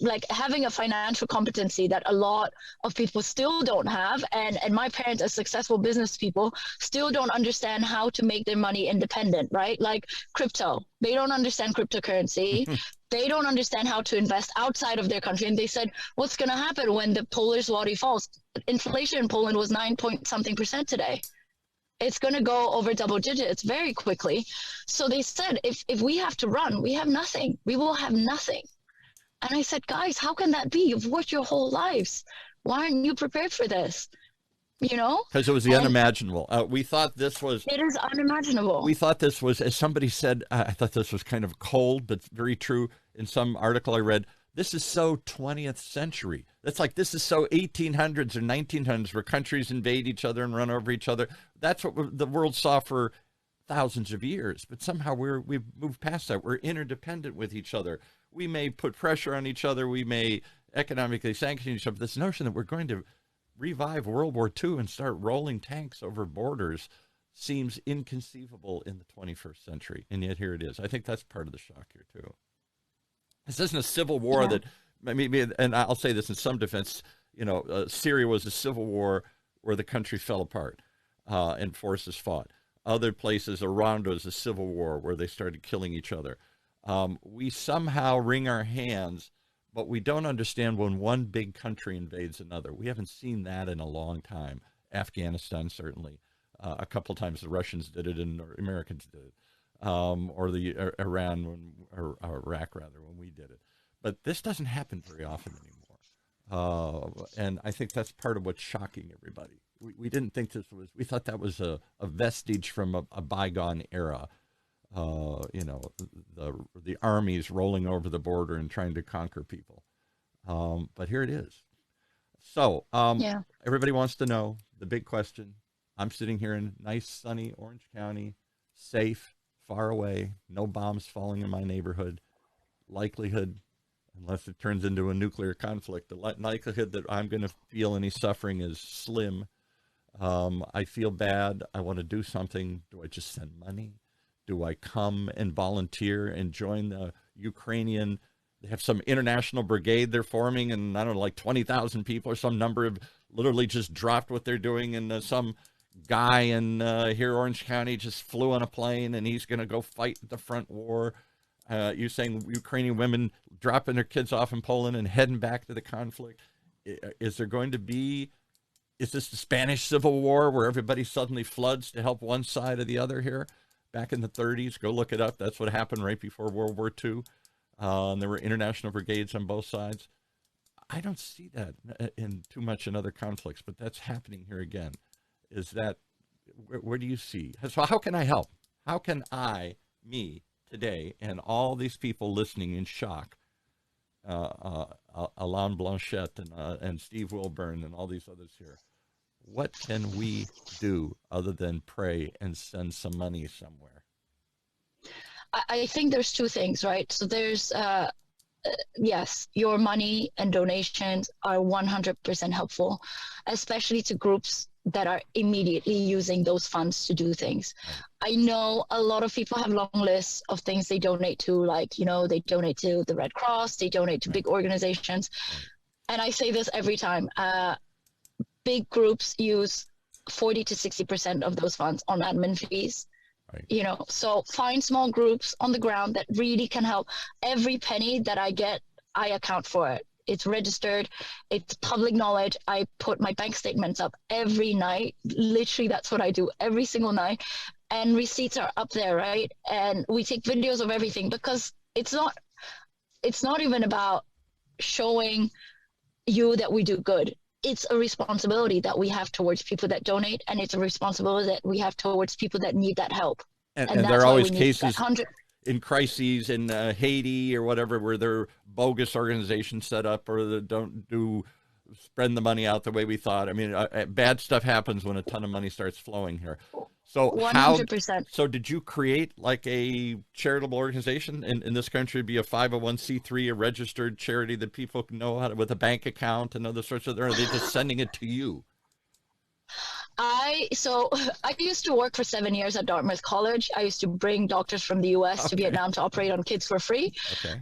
like having a financial competency that a lot of people still don't have. And my parents, as successful business people, still don't understand how to make their money independent, right? Like crypto. They don't understand cryptocurrency. They don't understand how to invest outside of their country. And they said, what's going to happen when the Polish zloty falls? Inflation in Poland was 9-point-something% today. It's going to go over double digits very quickly. So they said, if we have to run, we have nothing. We will have nothing. And I said, guys, how can that be? You've worked your whole lives. Why aren't you prepared for this? Because it was the unimaginable. We thought this was... It is unimaginable. We thought this was, as somebody said, I thought this was kind of cold, but very true. In some article I read, this is so 20th century. That's like, this is so 1800s or 1900s, where countries invade each other and run over each other. That's what the world saw for thousands of years. But somehow we've moved past that. We're interdependent with each other. We may put pressure on each other. We may economically sanction each other. This notion that we're going to revive World War II and start rolling tanks over borders seems inconceivable in the 21st century. And yet here it is. I think that's part of the shock here, too. This isn't a civil war that, I mean, and I'll say this in some defense, Syria was a civil war where the country fell apart and forces fought. Other places, Rwanda was a civil war where they started killing each other. We somehow wring our hands, but we don't understand when one big country invades another. We haven't seen that in a long time. Afghanistan, certainly. A couple of times the Russians did it and Americans did it. Or the Iran, or Iraq, rather, when we did it. But this doesn't happen very often anymore. And I think that's part of what's shocking everybody. We didn't think this was, we thought that was a vestige from a bygone era. The armies rolling over the border and trying to conquer people. But here it is. So, Yeah. everybody wants to know the big question. I'm sitting here in nice, sunny Orange County, safe, far away, no bombs falling in my neighborhood. Likelihood, unless it turns into a nuclear conflict, the likelihood that I'm going to feel any suffering is slim. I feel bad. I want to do something. Do I just send money? Do I come and volunteer and join the Ukrainian? They have some international brigade they're forming, and I don't know, like 20,000 people or some number of literally just dropped what they're doing. And some guy in here, Orange County, just flew on a plane, and he's going to go fight the front war. You're saying Ukrainian women dropping their kids off in Poland and heading back to the conflict. Is there going to be, is this the Spanish Civil War where everybody suddenly floods to help one side or the other here? Back in the 30s, go look it up. That's what happened right before World War II. And there were international brigades on both sides. I don't see that in too much in other conflicts, but that's happening here again. Is that, where do you see? So how can I help? How can I, me, today, and all these people listening in shock, Alain Blanchette and Steve Wilburn and all these others here, what can we do other than pray and send some money somewhere? I think there's two things, right? So there's, yes, your money and donations are 100% helpful, especially to groups that are immediately using those funds to do things. I know a lot of people have long lists of things they donate to, like, you know, they donate to the Red Cross, they donate to big organizations. And I say this every time, big groups use 40 to 60% of those funds on admin fees. Right. You know, so find small groups on the ground that really can help. Every penny that I get, I account for it. It's registered. It's public knowledge. I put my bank statements up every night. Literally, that's what I do every single night. And receipts are up there, right? And we take videos of everything, because it's not even about showing you that we do good. It's a responsibility that we have towards people that donate, and it's a responsibility that we have towards people that need that help. And there are always cases in crises in Haiti or whatever, where there are bogus organizations set up, or that don't spread the money out the way we thought. I mean, bad stuff happens when a ton of money starts flowing here. So 100%. So did you create like a charitable organization in this country, be a 501c3, a registered charity that people can know how to, with a bank account and other sorts of, or are they just sending it to you? I used to work for 7 years at Dartmouth College. I used to bring doctors from the US to Vietnam to operate on kids for free.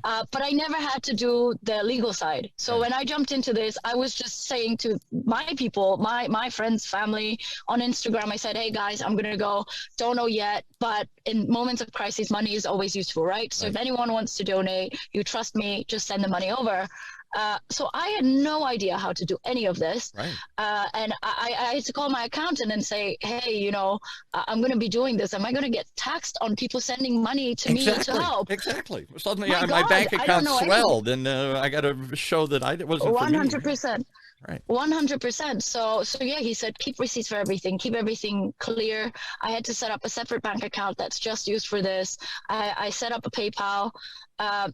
But I never had to do the legal side. So when I jumped into this, I was just saying to my people, my friends, family on Instagram, I said, hey guys, I'm going to go. Don't know yet, but in moments of crisis, money is always useful, right? So if anyone wants to donate, you trust me, just send the money over. So I had no idea how to do any of this. And I had to call my accountant and say, hey, you know, I'm going to be doing this. Am I going to get taxed on people sending money to me to help? Exactly. Suddenly my bank account swelled, and I got to show that it wasn't 100%. For me. Right. 100%. So yeah, he said, keep receipts for everything, keep everything clear. I had to set up a separate bank account that's just used for this. I set up a PayPal.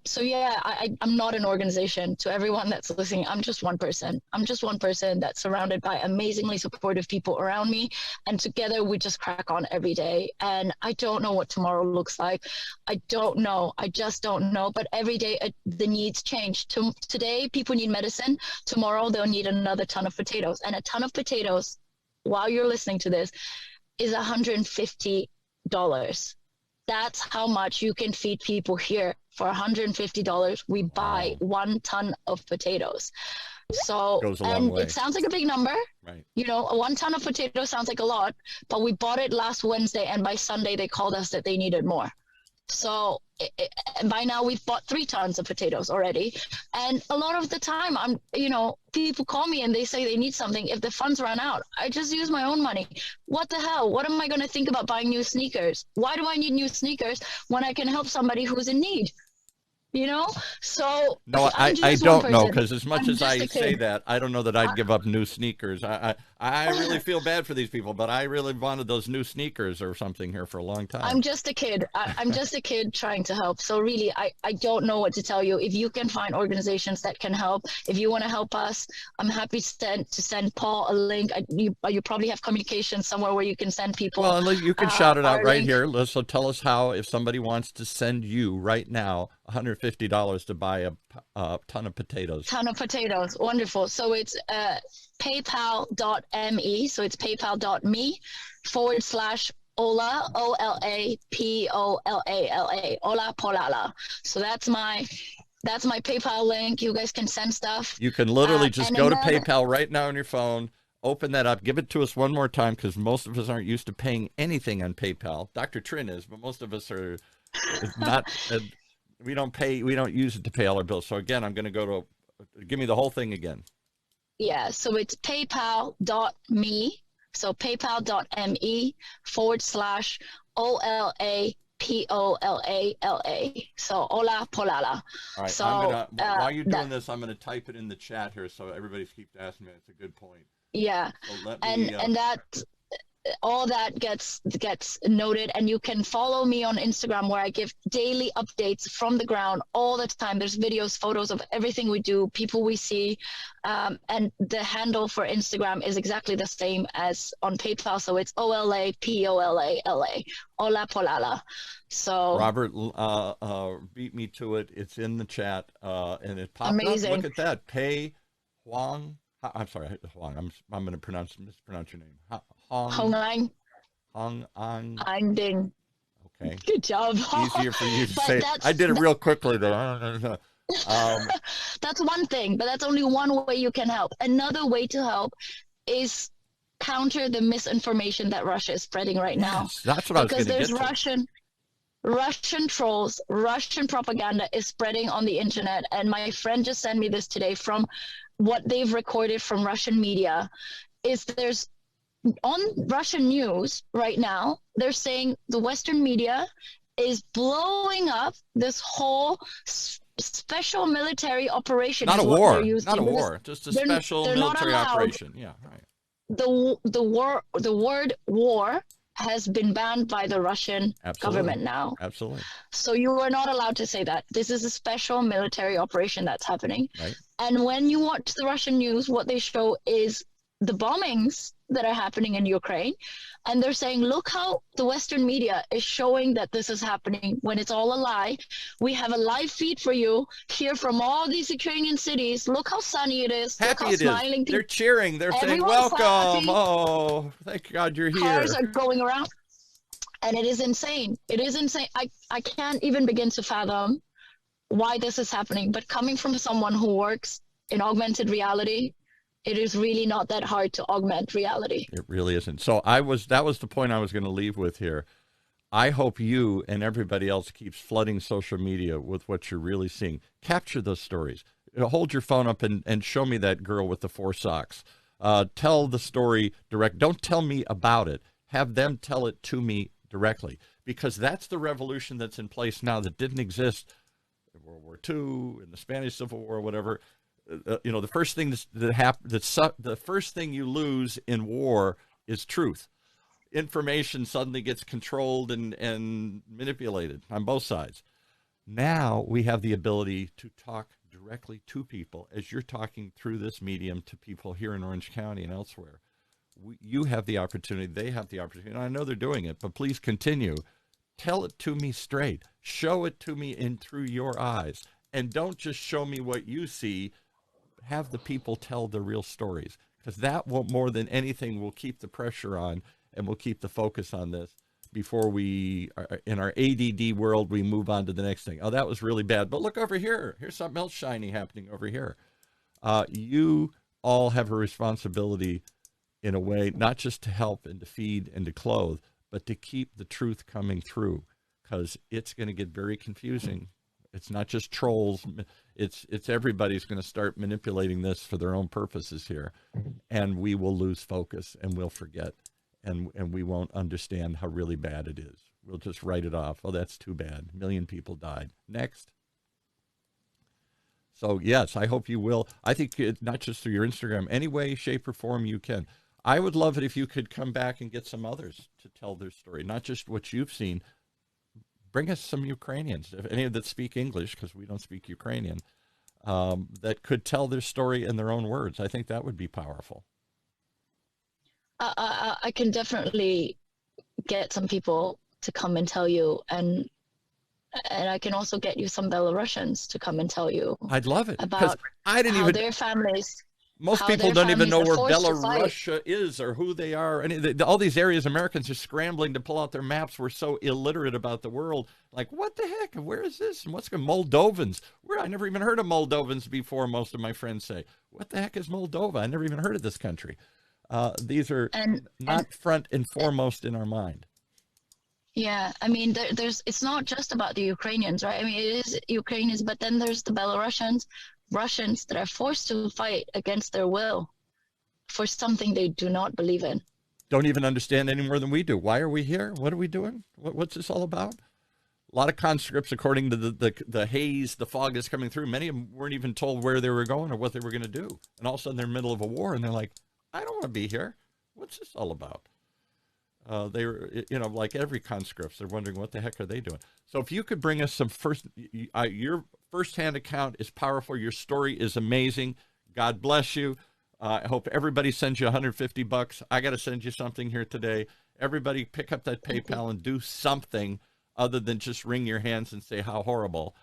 So yeah, I'm not an organization. To everyone that's listening, I'm just one person. I'm just one person that's surrounded by amazingly supportive people around me. And together we just crack on every day. And I don't know what tomorrow looks like. I don't know. I just don't know. But every day the needs change. Today, people need medicine. Tomorrow, they'll need another ton of potatoes. And a ton of potatoes, while you're listening to this, is $150. That's how much you can feed people here. For $150, we buy 1 ton of potatoes. So, and it sounds like a big number. Right. You know, 1 ton of potatoes sounds like a lot, but we bought it last Wednesday, and by Sunday they called us that they needed more. So by now we've bought 3 tons of potatoes already. And a lot of the time, people call me and they say they need something. If the funds run out, I just use my own money. What the hell? What am I going to think about buying new sneakers? Why do I need new sneakers when I can help somebody who's in need? You know? So no, I don't know, because as much as I say that, I don't know that I'd give up new sneakers. I I really feel bad for these people, but I really wanted those new sneakers or something here for a long time. I'm just a kid. I'm just a kid trying to help. So really, I don't know what to tell you. If you can find organizations that can help, if you want to help us, I'm happy to send Paul a link. You probably have communication somewhere where you can send people. Well, you can shout it out right link. here. So tell us how, if somebody wants to send you right now $150 to buy a ton of potatoes. Ton of potatoes. Wonderful. So it's paypal.me. So it's paypal.me/Ola, OLA, Ola Polala. So that's my PayPal link. You guys can send stuff. You can literally just go to PayPal right now on your phone, open that up, give it to us one more time, because most of us aren't used to paying anything on PayPal. Dr. Trinh is, but most of us are not. We don't use it to pay all our bills. So again, I'm going to go to, give me the whole thing again. Yeah, so it's paypal.me. So paypal.me/OLA POLALA. So Ola Polala. All right. So while you're doing this, I'm gonna type it in the chat here so everybody keeps asking me. It's a good point. Yeah. So let me, and that all that gets noted, and you can follow me on Instagram where I give daily updates from the ground all the time. There's videos, photos of everything we do, people we see, and the handle for Instagram is exactly the same as on PayPal, so it's OLA POLALA, Ola Polala. So Robert beat me to it. It's in the chat, and it popped amazing. up. Look at that. Pei Huang. I'm sorry, Huang. I'm going to mispronounce your name. Hong Ding. Okay. Good job. Easier for you to say. I did it real quickly though. That's one thing, but that's only one way you can help. Another way to help is counter the misinformation that Russia is spreading right now. That's what I was going to get to. Because there's Russian trolls, Russian propaganda is spreading on the internet. And my friend just sent me this today from what they've recorded from Russian media. Is there's on Russian news right now, they're saying the Western media is blowing up this whole special military operation. Not a war, not a war, just a special military operation. Yeah, right. The word war has been banned by the Russian government now. Absolutely. So you are not allowed to say that. This is a special military operation that's happening. Right. And when you watch the Russian news, what they show is the bombings that are happening in Ukraine. And they're saying, look how the Western media is showing that this is happening when it's all a lie. We have a live feed for you here from all these Ukrainian cities. Look how sunny it is. Happy look how it is. They're cheering. They're saying, welcome. Happy. Oh, thank God you're here. Cars are going around. And it is insane. It is insane. I can't even begin to fathom why this is happening. But coming from someone who works in augmented reality, it is really not that hard to augment reality. It really isn't. So that was the point I was going to leave with here. I hope you and everybody else keeps flooding social media with what you're really seeing. Capture those stories. Hold your phone up and show me that girl with the 4 socks. Tell the story direct. Don't tell me about it. Have them tell it to me directly, because that's the revolution that's in place now that didn't exist in World War II, in the Spanish Civil War, whatever. The first thing the first thing you lose in war is truth. Information suddenly gets controlled and manipulated on both sides. Now we have the ability to talk directly to people, as you're talking through this medium to people here in Orange County and elsewhere. You have the opportunity, they have the opportunity, and I know they're doing it, but please continue. Tell it to me straight. Show it to me through your eyes. And don't just show me what you see. Have the people tell the real stories, because that will, more than anything, will keep the pressure on and will keep the focus on this before we, in our ADD world, we move on to the next thing. Oh, that was really bad. But look over here. Here's something else shiny happening over here. You all have a responsibility in a way, not just to help and to feed and to clothe, but to keep the truth coming through, because it's going to get very confusing. It's not just trolls. It's everybody's going to start manipulating this for their own purposes here. And we will lose focus and we'll forget. And we won't understand how really bad it is. We'll just write it off. Oh, that's too bad. 1 million people died. Next. So, yes, I hope you will. I think not just through your Instagram, any way, shape, or form you can. I would love it if you could come back and get some others to tell their story, not just what you've seen. Bring us some Ukrainians, if any that speak English, because we don't speak Ukrainian, that could tell their story in their own words. I think that would be powerful. I can definitely get some people to come and tell you, and I can also get you some Belarusians to come and tell you. I'd love it, about I didn't how even. their families. Most people don't even know where Belarus is or who they are. All these areas Americans are scrambling to pull out their maps. We're so illiterate about the world. Like, what the heck? Where is this? And what's going Moldovans? I never even heard of Moldovans before, most of my friends say. What the heck is Moldova? I never even heard of this country. These are not front and foremost in our mind. Yeah, I mean, it's not just about the Ukrainians, right? I mean, it is Ukrainians, but then there's the Belarusians, Russians that are forced to fight against their will for something they do not believe in. Don't even understand any more than we do. Why are we here? What are we doing? What's this all about? A lot of conscripts, according to the haze, the fog is coming through. Many of them weren't even told where they were going or what they were going to do. And all of a sudden they're in the middle of a war and they're like, I don't want to be here. What's this all about? They were, like every conscripts, they're wondering what the heck are they doing? So if you could bring us some your firsthand account is powerful. Your story is amazing. God bless you. I hope everybody sends you $150. I got to send you something here today. Everybody pick up that PayPal and do something other than just wring your hands and say how horrible.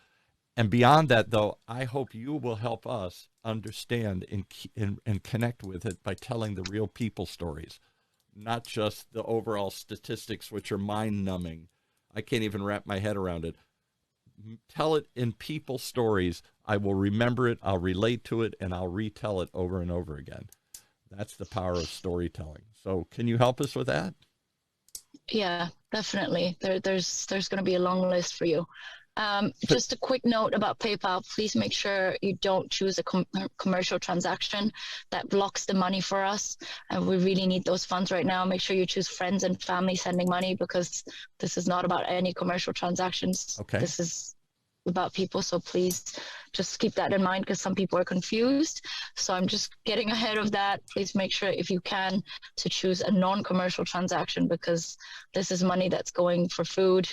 And beyond that, though, I hope you will help us understand and connect with it by telling the real people stories, not just the overall statistics, which are mind-numbing. I can't even wrap my head around it. Tell it in people stories. I will remember it, I'll relate to it, and I'll retell it over and over again. That's the power of storytelling. So can you help us with that? Yeah, definitely. There's going to be a long list for you. Just a quick note about PayPal. Please make sure you don't choose a commercial transaction that blocks the money for us. And we really need those funds right now. Make sure you choose friends and family sending money, because this is not about any commercial transactions. Okay. This is about people. So please just keep that in mind, because some people are confused. So I'm just getting ahead of that. Please make sure, if you can, to choose a non-commercial transaction, because this is money that's going for food,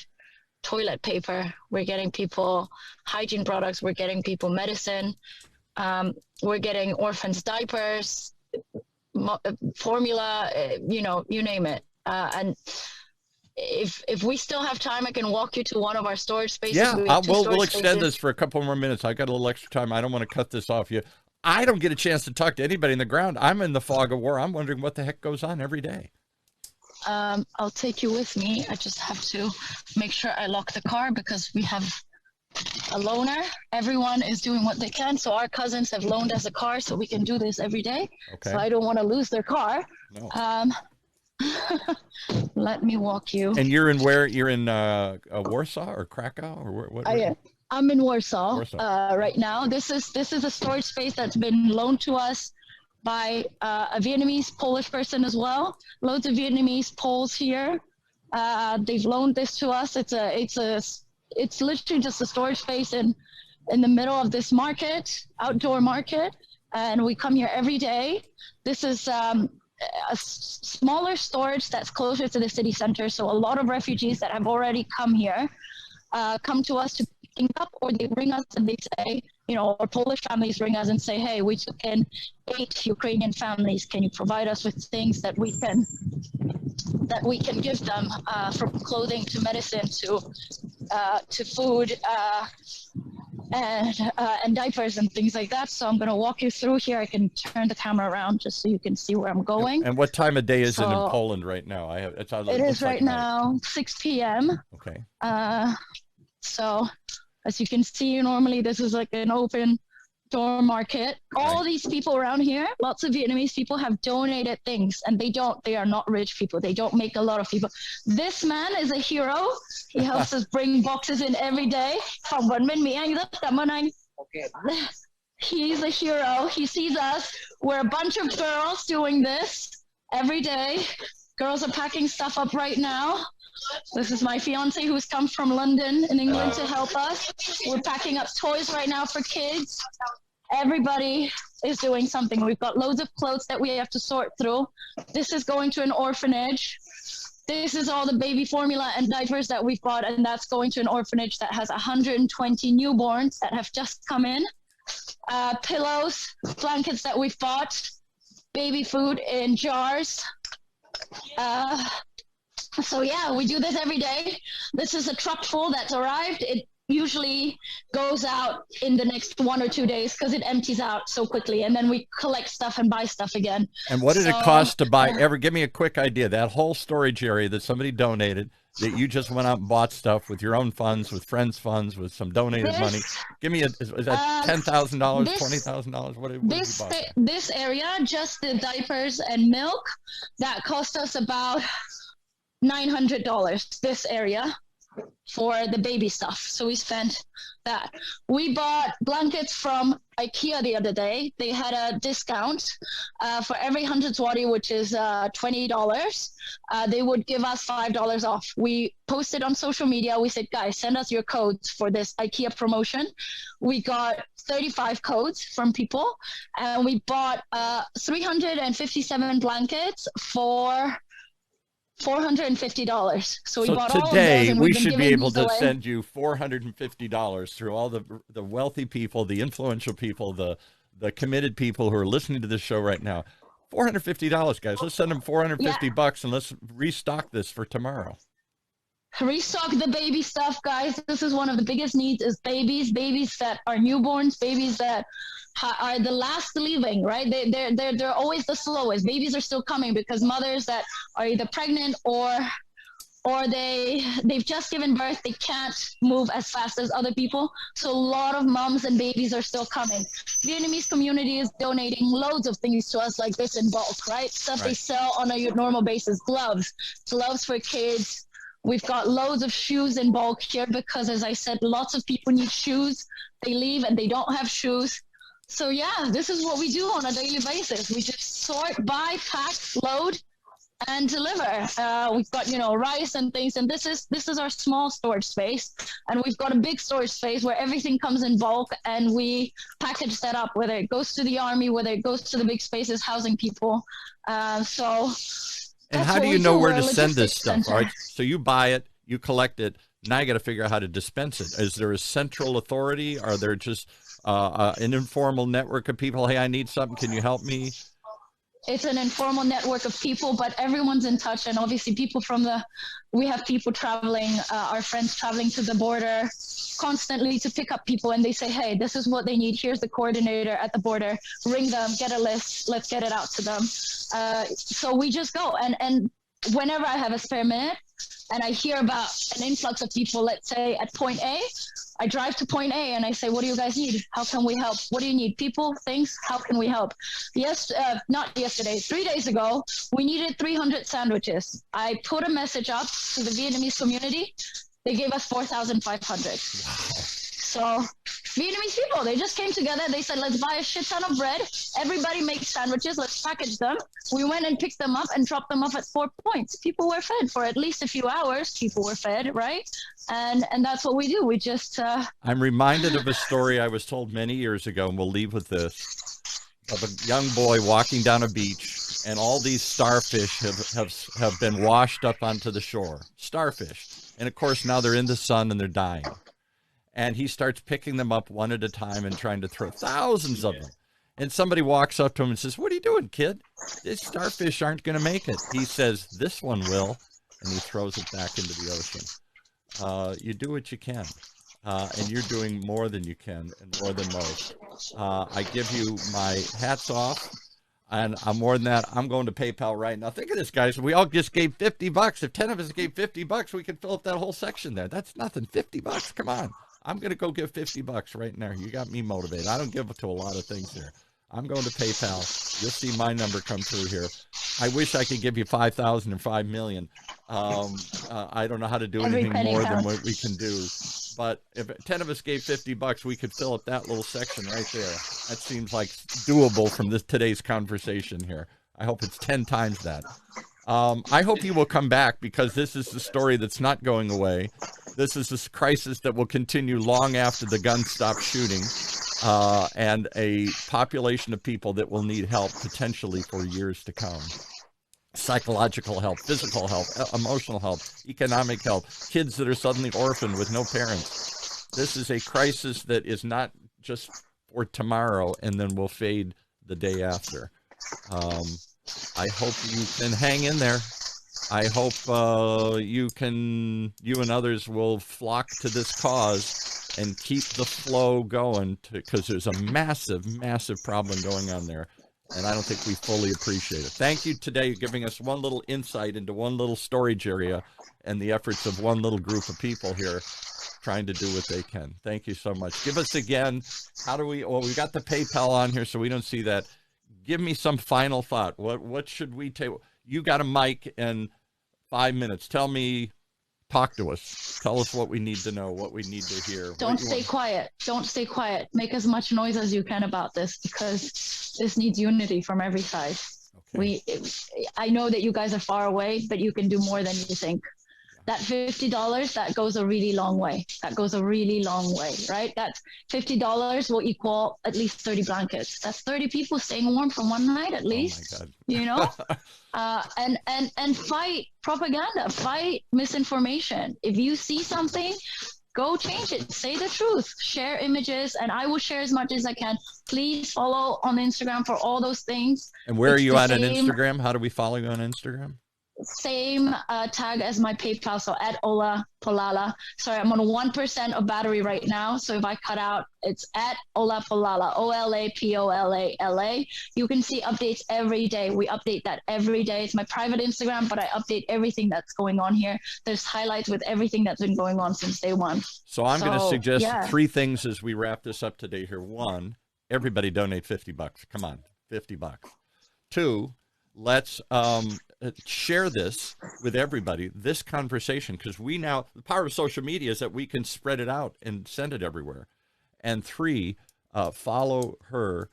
toilet paper. We're getting people hygiene products. We're getting people medicine. We're getting orphans diapers, formula, you name it. And if we still have time, I can walk you to one of our storage spaces. Yeah, we'll extend this for a couple more minutes. I got a little extra time. I don't want to cut this off. I don't get a chance to talk to anybody in the ground. I'm in the fog of war. I'm wondering what the heck goes on every day. I'll take you with me. I just have to make sure I lock the car, because we have a loaner. Everyone is doing what they can. So our cousins have loaned us a car so we can do this every day. Okay. So I don't want to lose their car. No. Let me walk you. And you're in where? You're in Warsaw or Krakow or what? I'm in Warsaw, right now. This is a storage space that's been loaned to us by a Vietnamese, Polish person as well. Loads of Vietnamese, Poles here. They've loaned this to us. It's literally just a storage space in the middle of this market, outdoor market, and we come here every day. This is a smaller storage that's closer to the city center. So a lot of refugees that have already come here come to us to pick up, or they ring us and they say, or Polish families ring us and say, hey, we took in 8 Ukrainian families. Can you provide us with things that we can give them, from clothing to medicine to food and diapers and things like that. So I'm going to walk you through here. I can turn the camera around just so you can see where I'm going. And what time of day is it in Poland right now? It is right now 6 p.m. Okay. So as you can see, normally this is like an open door market. All these people around here, lots of Vietnamese people, have donated things, and they are not rich people. They don't make a lot of people. This man is a hero. He helps us bring boxes in every day. He's a hero. He sees us. We're a bunch of girls doing this every day. Girls are packing stuff up right now. This is my fiance who's come from London in England to help us. We're packing up toys right now for kids. Everybody is doing something. We've got loads of clothes that we have to sort through. This is going to an orphanage. This is all the baby formula and diapers that we've bought, and that's going to an orphanage that has 120 newborns that have just come in. Pillows, blankets that we've bought, baby food in jars. So yeah, we do this every day. This is a truck full that's arrived. It usually goes out in the next 1 or 2 days because it empties out so quickly, and then we collect stuff and buy stuff again. And what did it cost to buy? Give me a quick idea. That whole storage area that somebody donated, that you just went out and bought stuff with your own funds, with friends' funds, with some donated money. Give me is that $10,000, $20,000? What did you buy? This area, just the diapers and milk, that cost us about $900. This area for the baby stuff. So we spent that. We bought blankets from IKEA the other day. They had a discount for every 100 zloty, which is $20. They would give us $5 off. We posted on social media. We said, guys, send us your codes for this IKEA promotion. We got 35 codes from people, and we bought 357 blankets for $450. So we bought all of those, and we should be able to send you $450 through all the wealthy people, the influential people, the committed people who are listening to this show right now. $450, guys. Let's send them $450 and let's restock this for tomorrow. Restock the baby stuff, guys. This is one of the biggest needs is babies that are newborns, babies that are the last leaving, right? They're always the slowest. Babies are still coming because mothers that are either pregnant or they've just given birth, they can't move as fast as other people. So a lot of moms and babies are still coming. The Vietnamese community is donating loads of things to us like this in bulk, right? Stuff they sell on a normal basis. Gloves for kids. We've got loads of shoes in bulk here because, as I said, lots of people need shoes. They leave and they don't have shoes. So yeah, this is what we do on a daily basis. We just sort, buy, pack, load, and deliver. We've got, rice and things, and this is our small storage space. And we've got a big storage space where everything comes in bulk, and we package that up, whether it goes to the army, whether it goes to the big spaces housing people. And how do you know where to send this stuff? All right, so you buy it, you collect it. Now you got to figure out how to dispense it. Is there a central authority? Are there just an informal network of people? Hey, I need something. Can you help me? It's an informal network of people, but everyone's in touch. And obviously we have people traveling, our friends traveling to the border constantly to pick up people. And they say, hey, this is what they need. Here's the coordinator at the border. Ring them, get a list. Let's get it out to them. So we just go. And whenever I have a spare minute and I hear about an influx of people, let's say at point A, I drive to point A and I say, what do you guys need? How can we help? What do you need? People, things, how can we help? Not yesterday, 3 days ago, we needed 300 sandwiches. I put a message up to the Vietnamese community. They gave us 4,500. Wow. So Vietnamese people, they just came together. They said, let's buy a shit ton of bread. Everybody makes sandwiches. Let's package them. We went and picked them up and dropped them off at 4 points. People were fed for at least a few hours. People were fed, right? And that's what we do. We just... I'm reminded of a story I was told many years ago, and we'll leave with this, of a young boy walking down a beach, and all these starfish have been washed up onto the shore. Starfish. And, of course, now they're in the sun and they're dying. And he starts picking them up one at a time and trying to throw thousands of them. And somebody walks up to him and says, what are you doing, kid? These starfish aren't going to make it. He says, this one will. And he throws it back into the ocean. You do what you can. And you're doing more than you can and more than most. I give you my hats off. And more than that, I'm going to PayPal right now. Think of this, guys. We all just gave $50. If 10 of us gave $50, we could fill up that whole section there. That's nothing. $50. Come on. I'm going to go give $50 right now. You got me motivated. I don't give to a lot of things here. I'm going to PayPal. You'll see my number come through here. I wish I could give you 5,000 or 5 million. I don't know how to do anything more than what we can do. But if 10 of us gave $50, we could fill up that little section right there. That seems like doable from today's conversation here. I hope it's 10 times that. I hope you will come back, because this is the story that's not going away. This is this crisis that will continue long after the guns stop shooting. and a population of people that will need help potentially for years to come. Psychological help, physical help, emotional help, economic help, kids that are suddenly orphaned with no parents. This is a crisis that is not just for tomorrow and then will fade the day after. I hope you can hang in there. I hope you and others will flock to this cause and keep the flow going, because there's a massive, massive problem going on there. And I don't think we fully appreciate it. Thank you today for giving us one little insight into one little storage area and the efforts of one little group of people here trying to do what they can. Thank you so much. Give us again, we got the PayPal on here so we don't see that. Give me some final thought. What should we take? You got a mic in 5 minutes. Talk to us. Tell us what we need to know, what we need to hear. Don't stay quiet. Don't stay quiet. Make as much noise as you can about this, because this needs unity from every side. Okay. I know that you guys are far away, but you can do more than you think. That $50, that goes a really long way. That goes a really long way, right? That $50 will equal at least 30 blankets. That's 30 people staying warm for one night at least. Oh my God. And fight propaganda, fight misinformation. If you see something, go change it. Say the truth. Share images, and I will share as much as I can. Please follow on Instagram for all those things. And where are you on Instagram? How do we follow you on Instagram? Same tag as my PayPal, so at Ola Polala. Sorry, I'm on 1% of battery right now, so if I cut out, it's at Ola Polala, OLAPOLALA. You can see updates every day. We update that every day. It's my private Instagram, but I update everything that's going on here. There's highlights with everything that's been going on since day one. So I'm going to suggest 3 things as we wrap this up today here. 1, everybody donate $50. Come on, $50. 2, let's share this with everybody, this conversation, because the power of social media is that we can spread it out and send it everywhere. And 3, follow her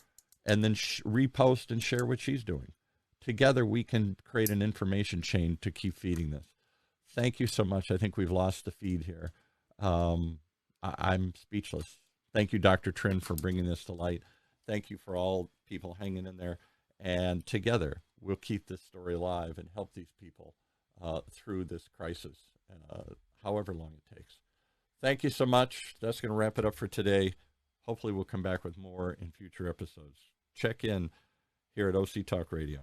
and then repost and share what she's doing. Together we can create an information chain to keep feeding this. Thank you so much. I think we've lost the feed here. I'm speechless. Thank you, Dr. Trinh, for bringing this to light. Thank you for all people hanging in there. And together, we'll keep this story alive and help these people through this crisis, however long it takes. Thank you so much. That's going to wrap it up for today. Hopefully, we'll come back with more in future episodes. Check in here at OC Talk Radio.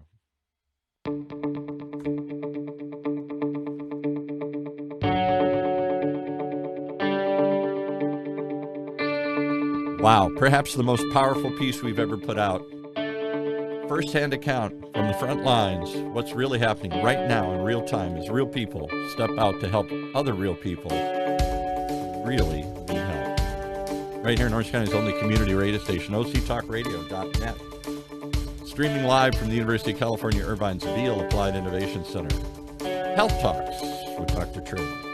Wow, perhaps the most powerful piece we've ever put out. First-hand account from the front lines. What's really happening right now in real time is real people step out to help other real people who really need help. Right here in Orange County's only community radio station, octalkradio.net. Streaming live from the University of California, Irvine's Beale Applied Innovation Center. Health Talks with Dr. Trinh.